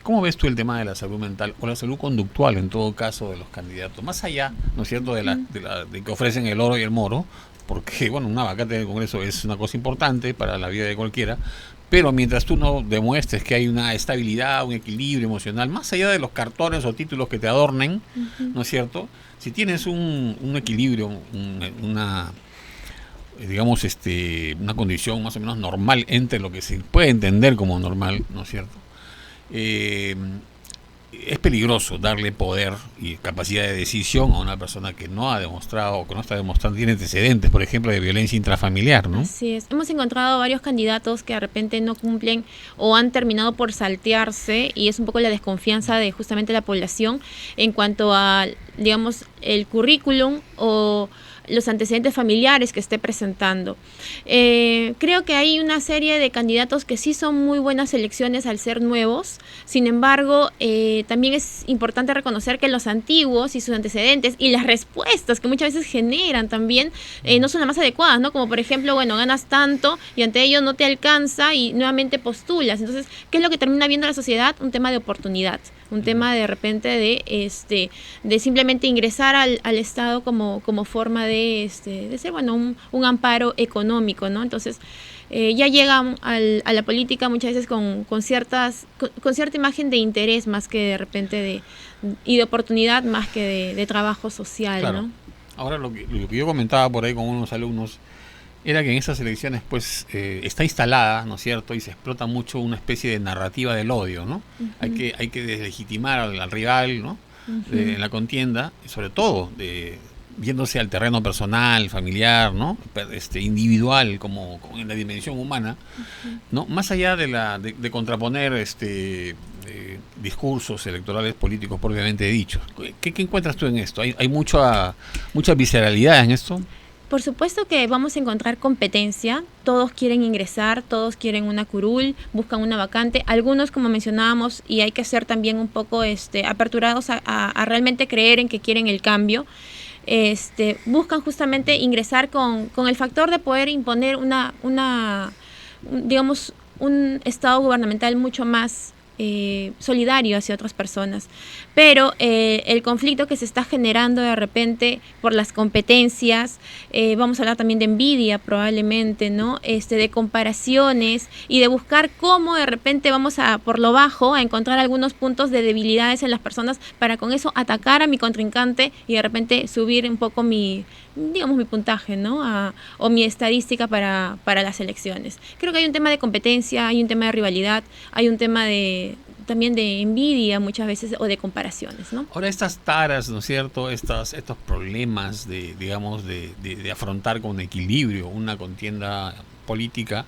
¿Cómo ves tú el tema de la salud mental o la salud conductual en todo caso de los candidatos? Más allá, ¿no es cierto?, de que ofrecen el oro y el moro, porque, bueno, una vacante del Congreso es una cosa importante para la vida de cualquiera, pero mientras tú no demuestres que hay una estabilidad, un equilibrio emocional, más allá de los cartones o títulos que te adornen, ¿no es cierto?, si tienes un equilibrio, una digamos, una condición más o menos normal entre lo que se puede entender como normal, ¿no es cierto?, es peligroso darle poder y capacidad de decisión a una persona que no ha demostrado o que no está demostrando, tiene antecedentes, por ejemplo, de violencia intrafamiliar, ¿no? Así es. Hemos encontrado varios candidatos que de repente no cumplen o han terminado por saltearse, y es un poco la desconfianza de justamente la población en cuanto a, digamos, el currículum o los antecedentes familiares que esté presentando. Creo que hay una serie de candidatos que sí son muy buenas elecciones al ser nuevos. Sin embargo, también es importante reconocer que los antiguos y sus antecedentes y las respuestas que muchas veces generan también no son las más adecuadas, ¿no? Como por ejemplo, bueno, ganas tanto y ante ello no te alcanza y nuevamente postulas. Entonces, ¿qué es lo que termina viendo la sociedad? Un tema de oportunidad, un tema de repente de simplemente ingresar al Estado como forma de ser, bueno, un amparo económico, ¿no? Entonces, ya llegan a la política muchas veces con cierta imagen de interés más que de repente y de oportunidad más que de trabajo social, claro, ¿no? Ahora lo que yo comentaba por ahí con unos alumnos era que en esas elecciones pues está instalada, ¿no es cierto?, y se explota mucho una especie de narrativa del odio, ¿no? Hay que deslegitimar al rival, ¿no? En la contienda, sobre todo viéndose al terreno personal, familiar, ¿no?, individual, como en la dimensión humana, ¿no? Más allá de contraponer discursos electorales políticos propiamente dichos. ¿Qué encuentras tú en esto? ¿Hay mucha visceralidad en esto? Por supuesto que vamos a encontrar competencia, todos quieren ingresar, todos quieren una curul, buscan una vacante, algunos, como mencionábamos, y hay que ser también un poco aperturados a realmente creer en que quieren el cambio. Buscan justamente ingresar con el factor de poder imponer digamos, un estado gubernamental mucho más solidario hacia otras personas, pero el conflicto que se está generando de repente por las competencias, vamos a hablar también de envidia probablemente, ¿no? De comparaciones y de buscar cómo de repente vamos por lo bajo a encontrar algunos puntos de debilidades en las personas para con eso atacar a mi contrincante y de repente subir un poco mi puntaje, ¿no? O mi estadística para las elecciones. Creo que hay un tema de competencia, hay un tema de rivalidad, hay un tema también de envidia muchas veces o de comparaciones, ¿no? Ahora estas taras, ¿no es cierto?, estos problemas de afrontar con equilibrio una contienda política,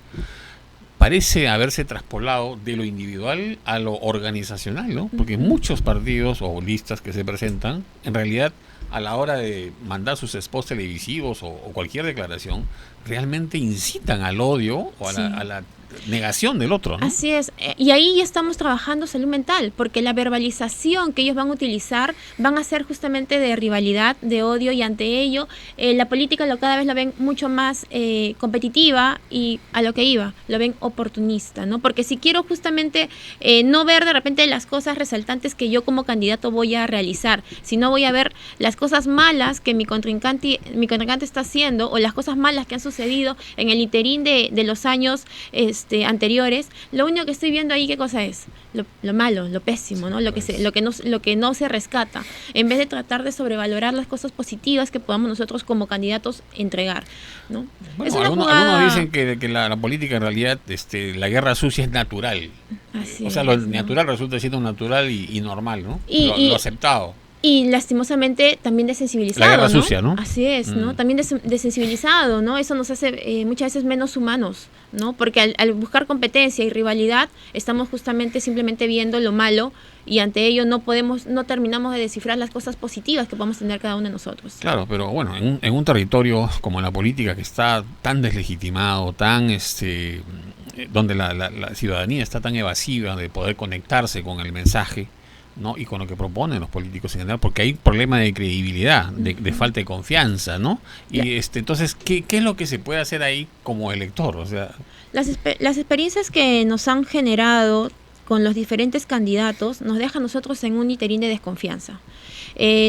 parece haberse traspolado de lo individual a lo organizacional, ¿no? Porque muchos partidos o listas que se presentan, en realidad, a la hora de mandar sus spots televisivos o cualquier declaración, realmente incitan al odio o a la negación del otro, ¿no? Así es, y ahí ya estamos trabajando salud mental, porque la verbalización que ellos van a utilizar van a ser justamente de rivalidad, de odio, y ante ello la política cada vez la ven mucho más competitiva y a lo que iba, lo ven oportunista, ¿no? Porque si quiero justamente no ver de repente las cosas resaltantes que yo como candidato voy a realizar, sino voy a ver las cosas malas que mi contrincante está haciendo o las cosas malas que han sucedido en el interín de los años anteriores, lo único que estoy viendo ahí, ¿qué cosa es? Lo malo, lo pésimo, ¿no? Lo que no se rescata, en vez de tratar de sobrevalorar las cosas positivas que podamos nosotros como candidatos entregar, ¿no? Bueno, algunos dicen que la política en realidad, la guerra sucia es natural. Así lo es, natural resulta siendo natural y normal, ¿no? Lo aceptado. Y lastimosamente también desensibilizado, la guerra ¿no? sucia, ¿no? Así es, ¿no? También desensibilizado, ¿no? Eso nos hace muchas veces menos humanos, ¿no? Porque al buscar competencia y rivalidad, estamos justamente simplemente viendo lo malo y ante ello no terminamos de descifrar las cosas positivas que podemos tener cada uno de nosotros. Claro, pero bueno, en un territorio como la política, que está tan deslegitimado, donde la ciudadanía está tan evasiva de poder conectarse con el mensaje, ¿no? Y con lo que proponen los políticos en general, porque hay problema de credibilidad, de falta de confianza, ¿no? Y entonces, ¿qué es lo que se puede hacer ahí como elector? O sea, las experiencias que nos han generado con los diferentes candidatos nos deja a nosotros en un interín de desconfianza.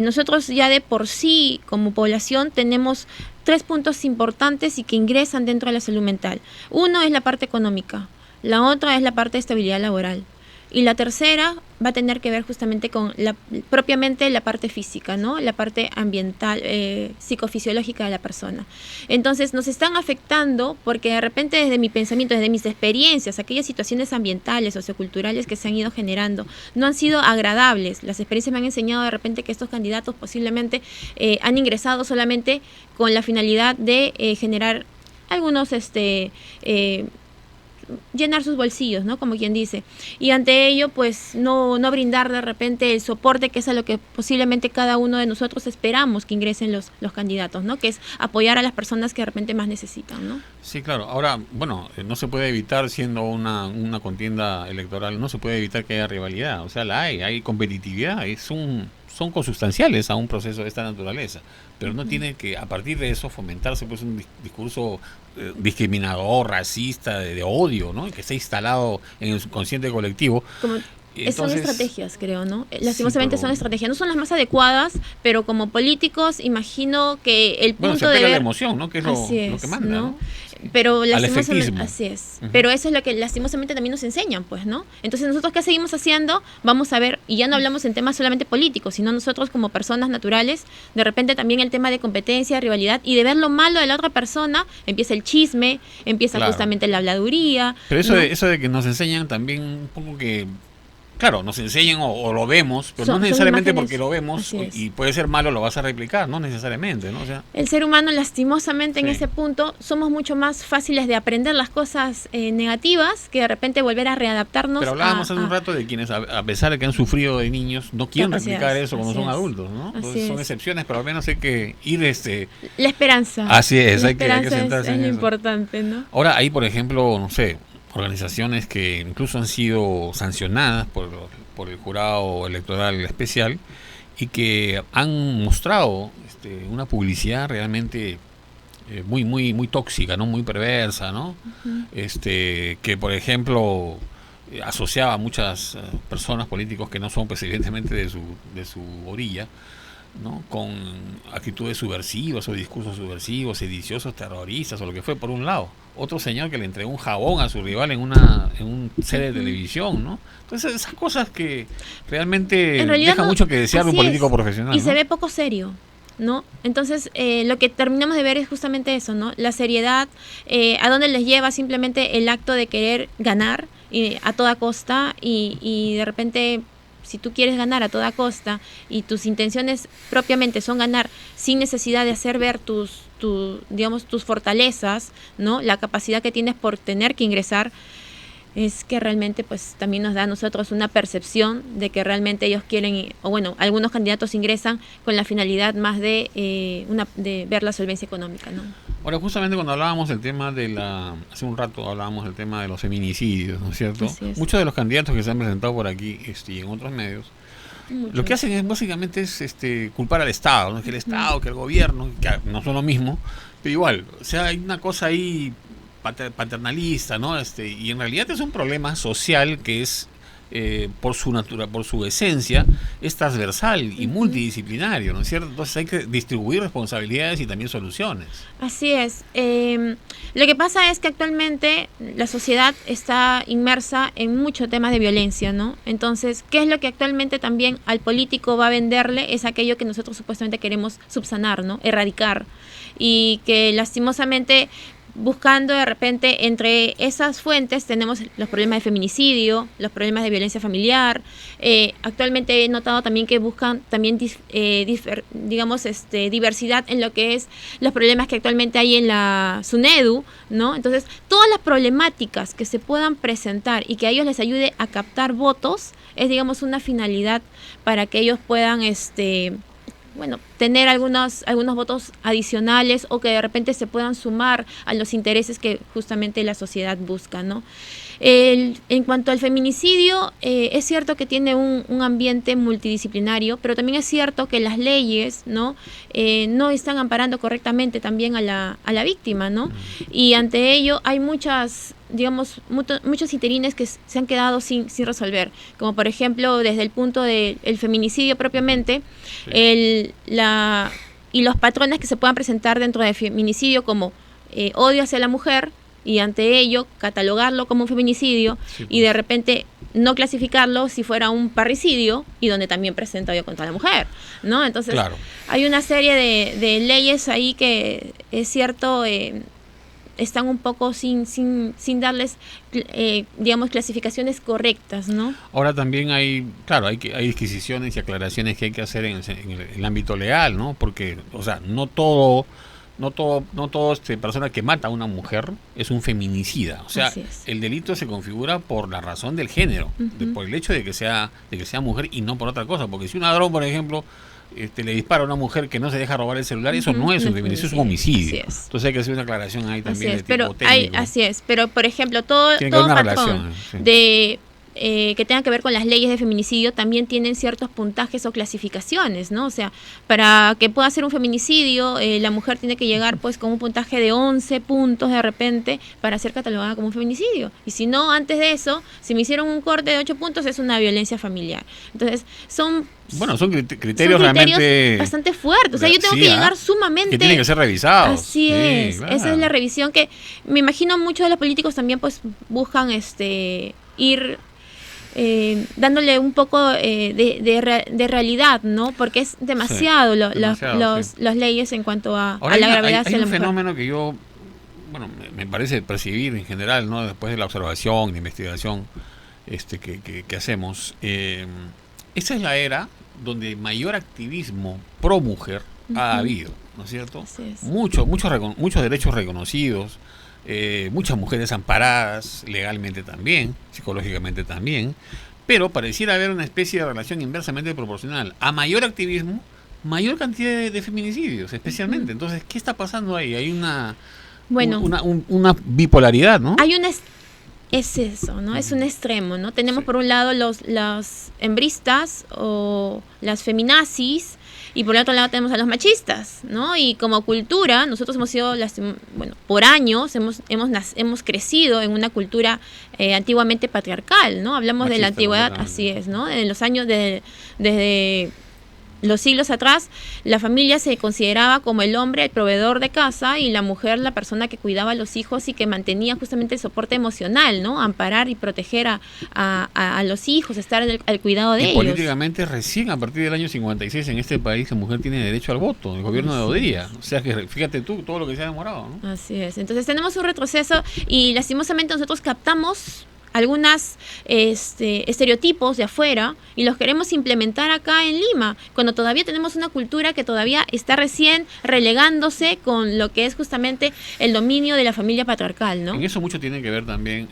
Nosotros ya de por sí, como población, tenemos 3 puntos importantes y que ingresan dentro de la salud mental. Uno es la parte económica, la otra es la parte de estabilidad laboral. Y la tercera va a tener que ver justamente con propiamente la parte física, ¿no? La parte ambiental, psicofisiológica de la persona. Entonces nos están afectando porque de repente desde mi pensamiento, desde mis experiencias, aquellas situaciones ambientales, socioculturales que se han ido generando, no han sido agradables. Las experiencias me han enseñado de repente que estos candidatos posiblemente han ingresado solamente con la finalidad de generar algunos llenar sus bolsillos, ¿no? Como quien dice. Y ante ello, pues, no brindar de repente el soporte que es a lo que posiblemente cada uno de nosotros esperamos que ingresen los candidatos, ¿no? Que es apoyar a las personas que de repente más necesitan, ¿no? Sí, claro. Ahora, bueno, no se puede evitar, siendo una contienda electoral, no se puede evitar que haya rivalidad. O sea, hay competitividad, son consustanciales a un proceso de esta naturaleza, pero no tiene que, a partir de eso, fomentarse pues un discurso discriminador, racista, de odio, ¿no? Que está instalado en el subconsciente colectivo. Entonces, son estrategias, creo, ¿no? Lastimosamente son estrategias. No son las más adecuadas, pero como políticos imagino que el punto de ver... la emoción, ¿no? Que es lo que manda, ¿no? Sí. Pero lastimosamente, así es. Pero eso es lo que lastimosamente también nos enseñan, pues, ¿no? Entonces, ¿nosotros qué seguimos haciendo? Vamos a ver, y ya no hablamos en temas solamente políticos, sino nosotros como personas naturales, de repente también el tema de competencia, rivalidad, y de ver lo malo de la otra persona, empieza el chisme, empieza justamente la habladuría. Pero eso de que nos enseñan también un poco que... Claro, nos enseñan o lo vemos, pero no necesariamente porque lo vemos y puede ser malo lo vas a replicar, no necesariamente, ¿no? O sea, el ser humano lastimosamente en ese punto somos mucho más fáciles de aprender las cosas negativas que de repente volver a readaptarnos. Pero hablábamos hace un rato de quienes a pesar de que han sufrido de niños no quieren replicar eso cuando son adultos, ¿no? Entonces son excepciones, pero al menos hay que ir la esperanza. Así es, hay que es centrarse en lo eso. Importante, ¿no? Ahora hay, por ejemplo, no sé, organizaciones que incluso han sido sancionadas por el jurado electoral especial y que han mostrado una publicidad realmente muy tóxica, ¿no? Muy perversa, ¿no? Que por ejemplo asociaba a muchas personas políticos que no son pues evidentemente de su orilla, ¿no? Con actitudes subversivas o discursos subversivos, sediciosos, terroristas o lo que fue por un lado. Otro señor que le entregó un jabón a su rival en un serie de televisión, ¿no? Entonces esas cosas que realmente dejan mucho que desear de un político profesional. Y se ve poco serio, ¿no? Entonces lo que terminamos de ver es justamente eso, ¿no? La seriedad, a dónde les lleva simplemente el acto de querer ganar a toda costa y de repente... Si tú quieres ganar a toda costa y tus intenciones propiamente son ganar sin necesidad de hacer ver tus fortalezas, ¿no? La capacidad que tienes por tener que ingresar, es que realmente pues también nos da a nosotros una percepción de que realmente ellos quieren, o bueno, algunos candidatos ingresan con la finalidad más de ver la solvencia económica, ¿no? Ahora, justamente cuando hablábamos del tema hace un rato hablábamos del tema de los feminicidios, ¿no es cierto? Muchos de los candidatos que se han presentado por aquí y en otros medios, lo que hacen es básicamente culpar al Estado, ¿no? Que el Estado, que el gobierno, que no son lo mismo, pero igual, o sea, hay una cosa ahí paternalista, ¿no? Y en realidad es un problema social que es por su esencia, es transversal y multidisciplinario, ¿no es cierto? Entonces hay que distribuir responsabilidades y también soluciones. Así es. Lo que pasa es que actualmente la sociedad está inmersa en muchos temas de violencia, ¿no? Entonces, ¿qué es lo que actualmente también al político va a venderle? Es aquello que nosotros supuestamente queremos subsanar, ¿no? Erradicar. Y que lastimosamente... buscando de repente entre esas fuentes tenemos los problemas de feminicidio, los problemas de violencia familiar. Actualmente he notado también que buscan también diversidad en lo que es los problemas que actualmente hay en la SUNEDU, ¿no? Entonces todas las problemáticas que se puedan presentar y que a ellos les ayude a captar votos es digamos una finalidad para que ellos puedan tener algunos votos adicionales o que de repente se puedan sumar a los intereses que justamente la sociedad busca, ¿no? En cuanto al feminicidio, es cierto que tiene un ambiente multidisciplinario, pero también es cierto que las leyes, ¿no? No están amparando correctamente también a la víctima, ¿no? Y ante ello hay muchas digamos, muchos interines que se han quedado sin resolver, como por ejemplo desde el punto del feminicidio propiamente, y los patrones que se puedan presentar dentro del feminicidio como odio hacia la mujer, y ante ello catalogarlo como un feminicidio, y de repente no clasificarlo si fuera un parricidio, y donde también presenta odio contra la mujer, ¿no? Entonces hay una serie de leyes ahí que es cierto, están un poco sin darles digamos, clasificaciones correctas, ¿no? Ahora también hay disquisiciones y aclaraciones que hay que hacer en el ámbito legal, ¿no? Porque, o sea, no todo persona que mata a una mujer es un feminicida. O sea, el delito se configura por la razón del género, por el hecho de que sea mujer y no por otra cosa. Porque si un ladrón, por ejemplo, le dispara a una mujer que no se deja robar el celular, eso no es un feminicidio, es un homicidio. Entonces hay que hacer una aclaración ahí también de tipo técnico. Pero por ejemplo, todo patrón de que tenga que ver con las leyes de feminicidio también tienen ciertos puntajes o clasificaciones, ¿no? O sea, para que pueda ser un feminicidio, la mujer tiene que llegar pues con un puntaje de 11 puntos de repente para ser catalogada como un feminicidio. Y si no, antes de eso, si me hicieron un corte de 8 puntos, es una violencia familiar. Entonces, son criterios realmente bastante fuertes. O sea, yo tengo que llegar sumamente... Que tienen que ser revisados. Así es. Claro. Esa es la revisión que me imagino muchos de los políticos también pues buscan ir... dándole un poco de realidad, ¿no? Porque es demasiado las leyes en cuanto a la gravedad hacia la mujer. Hay un fenómeno que yo, me parece percibir en general, ¿no? Después de la observación, de investigación que hacemos. Esa es la era donde mayor activismo pro mujer ha habido, ¿no es cierto? Así es. Muchos derechos reconocidos. Muchas mujeres amparadas legalmente también, psicológicamente también, pero pareciera haber una especie de relación inversamente proporcional. A mayor activismo, mayor cantidad de feminicidios, especialmente. Entonces, ¿qué está pasando ahí? Hay una bipolaridad, ¿no? Es eso, ¿no? Es un extremo, ¿no? Tenemos por un lado las hembristas o las feminazis, y por el otro lado tenemos a los machistas, ¿no? Y como cultura, nosotros hemos sido, por años hemos crecido en una cultura antiguamente patriarcal, ¿no? Hablamos machista, de la antigüedad, así es, ¿no? En los años, desde los siglos atrás, la familia se consideraba como el hombre el proveedor de casa y la mujer la persona que cuidaba a los hijos y que mantenía justamente el soporte emocional, ¿no? Amparar y proteger a los hijos, estar al cuidado de ellos. Políticamente, recién a partir del año 56 en este país la mujer tiene derecho al voto, el gobierno de Odría. O sea que fíjate tú todo lo que se ha demorado, ¿no? Así es. Entonces tenemos un retroceso y lastimosamente nosotros captamos algunos estereotipos de afuera y los queremos implementar acá en Lima, cuando todavía tenemos una cultura que todavía está recién relegándose con lo que es justamente el dominio de la familia patriarcal, ¿no? En eso mucho tiene que ver también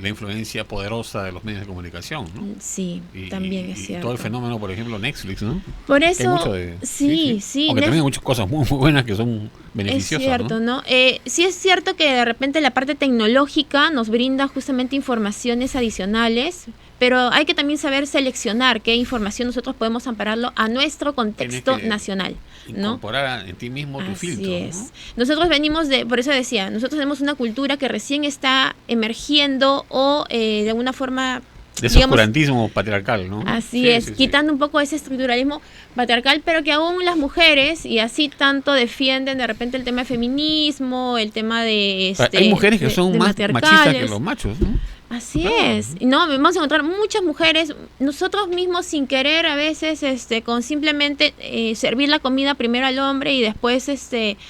la influencia poderosa de los medios de comunicación, ¿no? Sí, también es cierto. Todo el fenómeno, por ejemplo, Netflix, ¿no? Por eso, sí. Aunque también hay muchas cosas muy buenas que son beneficiosas, es cierto, ¿no? Sí es cierto que de repente la parte tecnológica nos brinda justamente informaciones adicionales, pero hay que también saber seleccionar qué información nosotros podemos ampararlo a nuestro contexto nacional, ¿no? Incorporar en ti mismo tu filtro. Así es. ¿No? Nosotros venimos por eso decía, nosotros tenemos una cultura que recién está emergiendo o de alguna forma... De ese oscurantismo patriarcal, ¿no? Así es, quitando un poco ese estructuralismo patriarcal, pero que aún las mujeres, y así tanto defienden de repente el tema de feminismo, el tema de... hay mujeres que son más machistas que los machos, ¿no? Así es. No, vamos a encontrar muchas mujeres, nosotros mismos sin querer a veces, con simplemente servir la comida primero al hombre y después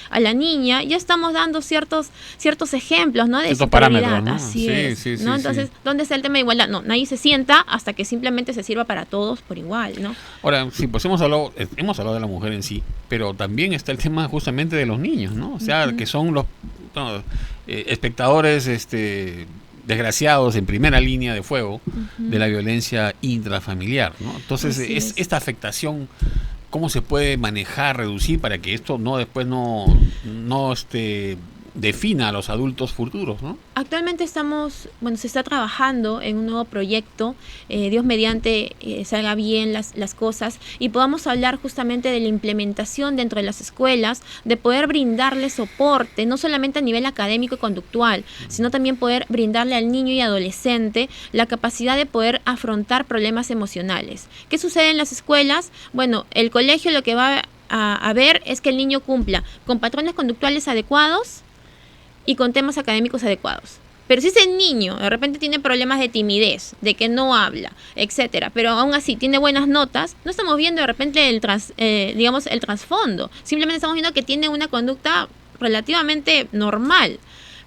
a la niña, ya estamos dando ciertos ejemplos, ¿no? De ciertos parámetros, ¿no? Así es, ¿no? Entonces, ¿dónde está el tema de igualdad? No, nadie se sienta hasta que simplemente se sirva para todos por igual, ¿no? Ahora, sí, pues hemos hablado de la mujer en sí, pero también está el tema justamente de los niños, ¿no? O sea, que son los espectadores, desgraciados en primera línea de fuego de la violencia intrafamiliar, ¿no? Entonces, esta afectación, ¿cómo se puede manejar, reducir para que esto después no defina a los adultos futuros, ¿no? Actualmente se está trabajando en un nuevo proyecto, Dios mediante salga bien las cosas y podamos hablar justamente de la implementación dentro de las escuelas, de poder brindarle soporte, no solamente a nivel académico y conductual, sino también poder brindarle al niño y adolescente la capacidad de poder afrontar problemas emocionales. ¿Qué sucede en las escuelas? Bueno, el colegio lo que va a ver es que el niño cumpla con patrones conductuales adecuados y con temas académicos adecuados. Pero si ese niño de repente tiene problemas de timidez, de que no habla, etcétera, pero aún así tiene buenas notas, no estamos viendo de repente el trasfondo. Simplemente estamos viendo que tiene una conducta relativamente normal.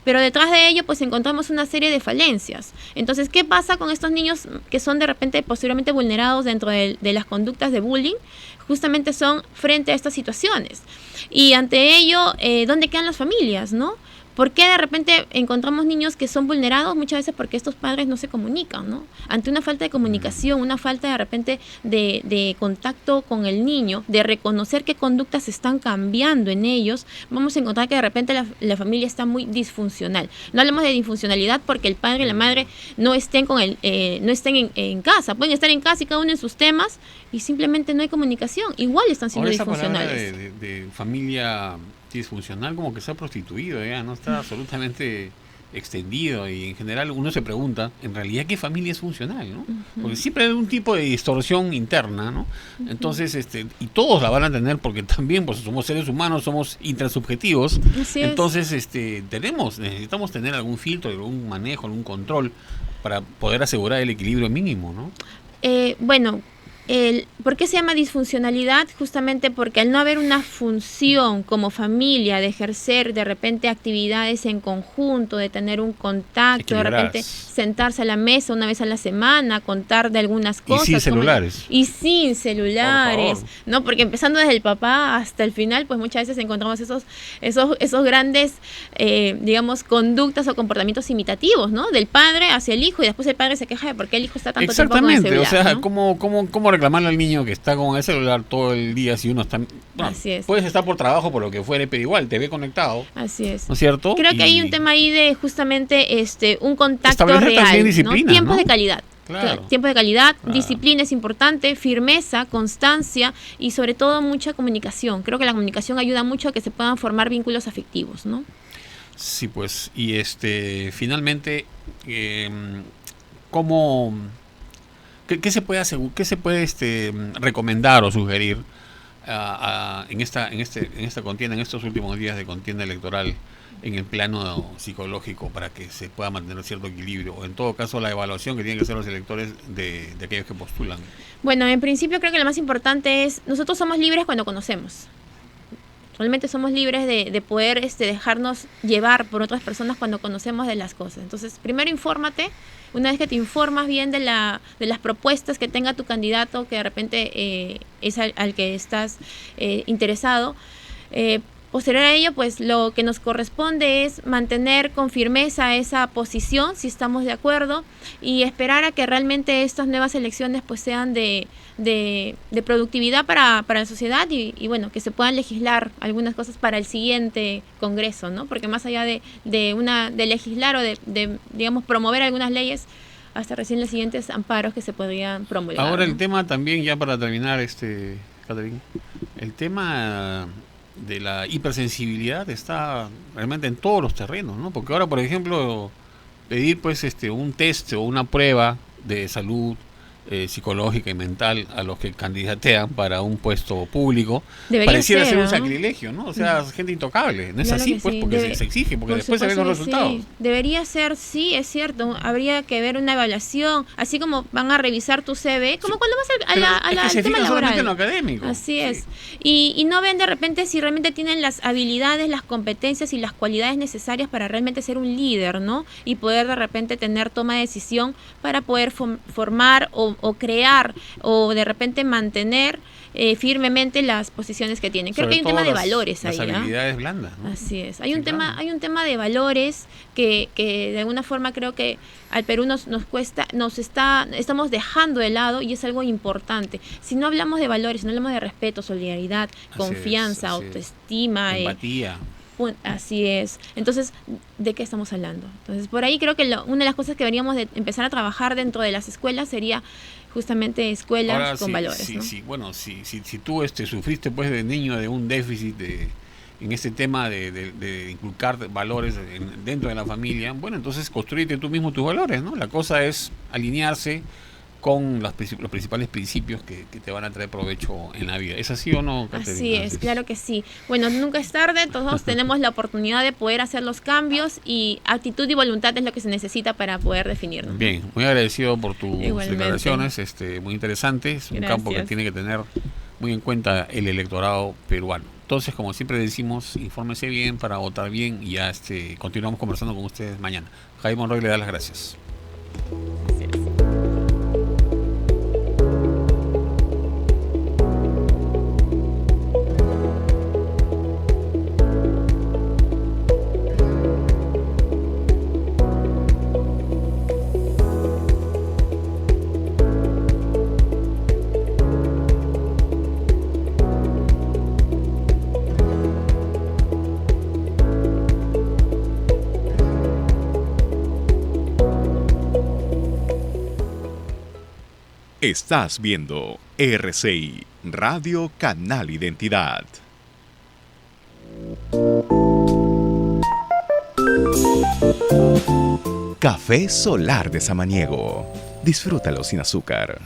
Pero detrás de ello, pues encontramos una serie de falencias. Entonces, ¿qué pasa con estos niños que son de repente posiblemente vulnerados dentro de las conductas de bullying? Justamente son frente a estas situaciones. Y ante ello, ¿dónde quedan las familias, no? ¿Por qué de repente encontramos niños que son vulnerados? Muchas veces porque estos padres no se comunican, ¿no? Ante una falta de comunicación, una falta de repente de contacto con el niño, de reconocer qué conductas están cambiando en ellos, vamos a encontrar que de repente la familia está muy disfuncional. No hablamos de disfuncionalidad porque el padre y la madre no estén en casa. Pueden estar en casa y cada uno en sus temas y simplemente no hay comunicación. Igual están siendo disfuncionales. Esa palabra de familia disfuncional como que se ha prostituido, ya no está absolutamente extendido, y en general uno se pregunta, en realidad, ¿qué familia es funcional, no? Porque siempre hay un tipo de distorsión interna, ¿no? Entonces, y todos la van a tener porque también pues somos seres humanos, somos intrasubjetivos. Entonces, necesitamos tener algún filtro, algún manejo, algún control para poder asegurar el equilibrio mínimo, ¿no? ¿Por qué se llama disfuncionalidad? Justamente porque al no haber una función como familia de ejercer de repente actividades en conjunto, de tener un contacto, de repente sentarse a la mesa una vez a la semana, contar de algunas cosas. Y sin celulares. ¿No? Porque empezando desde el papá hasta el final, pues muchas veces encontramos esos grandes, conductas o comportamientos imitativos, ¿no? Del padre hacia el hijo, y después el padre se queja de por qué el hijo está tanto tiempo con el celular. Exactamente, o sea, ¿no? ¿cómo reclamarle al niño que está con el celular todo el día si uno está... Bueno, así es. Puedes estar por trabajo, por lo que fuere, pero igual te ve conectado. Así es. ¿No es cierto? Creo que hay un tema ahí de justamente un contacto establecer real, disciplina, ¿no? Tiempos ¿no? de calidad. Claro. Tiempo de calidad, disciplina es importante, firmeza, constancia y sobre todo mucha comunicación. Creo que la comunicación ayuda mucho a que se puedan formar vínculos afectivos, ¿no? Sí, pues, y finalmente, ¿cómo... ¿Qué se puede recomendar o sugerir en esta contienda, en estos últimos días de contienda electoral, en el plano psicológico, para que se pueda mantener cierto equilibrio, o en todo caso la evaluación que tienen que hacer los electores de aquellos que postulan? Bueno, en principio creo que lo más importante es, nosotros somos libres cuando conocemos. Realmente somos libres de poder dejarnos llevar por otras personas cuando conocemos de las cosas. Entonces, primero infórmate. Una vez que te informas bien de las propuestas que tenga tu candidato, que de repente es al que estás interesado, posterior a ello, pues lo que nos corresponde es mantener con firmeza esa posición, si estamos de acuerdo, y esperar a que realmente estas nuevas elecciones pues sean de productividad para la sociedad y bueno, que se puedan legislar algunas cosas para el siguiente Congreso, ¿no? Porque más allá de legislar o de digamos, promover algunas leyes, hasta recién los siguientes amparos que se podrían promulgar. Ahora, ¿no? el tema también, ya para terminar, Catherine, el tema de la hipersensibilidad está realmente en todos los terrenos, ¿no? Porque ahora, por ejemplo, pedir pues un test o una prueba de salud psicológica y mental a los que candidatean para un puesto público pareciera ser un sacrilegio, ¿no? O sea, gente intocable. No es claro así, pues, sí. porque se exige, porque después se ven los resultados. Sí. Debería ser, sí, es cierto. Habría que ver una evaluación, así como van a revisar tu CV, como cuando vas al tema laboral. En lo académico. Así es. Y no ven de repente si realmente tienen las habilidades, las competencias y las cualidades necesarias para realmente ser un líder, ¿no? Y poder de repente tener toma de decisión para poder formar o crear o de repente mantener firmemente las posiciones que tienen. Creo que hay un tema de valores ahí. Las habilidades blandas, ¿no? Así es. Hay un tema de valores que de alguna forma creo que al Perú nos cuesta, estamos dejando de lado, y es algo importante. Si no hablamos de valores, si no hablamos de respeto, solidaridad, confianza, autoestima, empatía. Así es. Entonces, ¿de qué estamos hablando? Entonces, por ahí creo que una de las cosas que deberíamos de empezar a trabajar dentro de las escuelas sería justamente escuelas Ahora, con valores, ¿no? Bueno, si tú sufriste pues de niño de un déficit en este tema de inculcar valores dentro de la familia, bueno, entonces construyete tú mismo tus valores, ¿no? La cosa es alinearse con los principales principios que te van a traer provecho en la vida. ¿Es así o no, Catherine? Así es, claro que sí. Bueno, nunca es tarde, todos tenemos la oportunidad de poder hacer los cambios y actitud y voluntad es lo que se necesita para poder definirnos. Bien, muy agradecido por tus Igualmente. declaraciones, muy interesante, es un campo que tiene que tener muy en cuenta el electorado peruano. Entonces, como siempre decimos, infórmese bien para votar bien y ya continuamos conversando con ustedes mañana. Jaime Monroy le da las gracias. Estás viendo RCI, Radio Canal Identidad. Café Solar de Samaniego. Disfrútalo sin azúcar.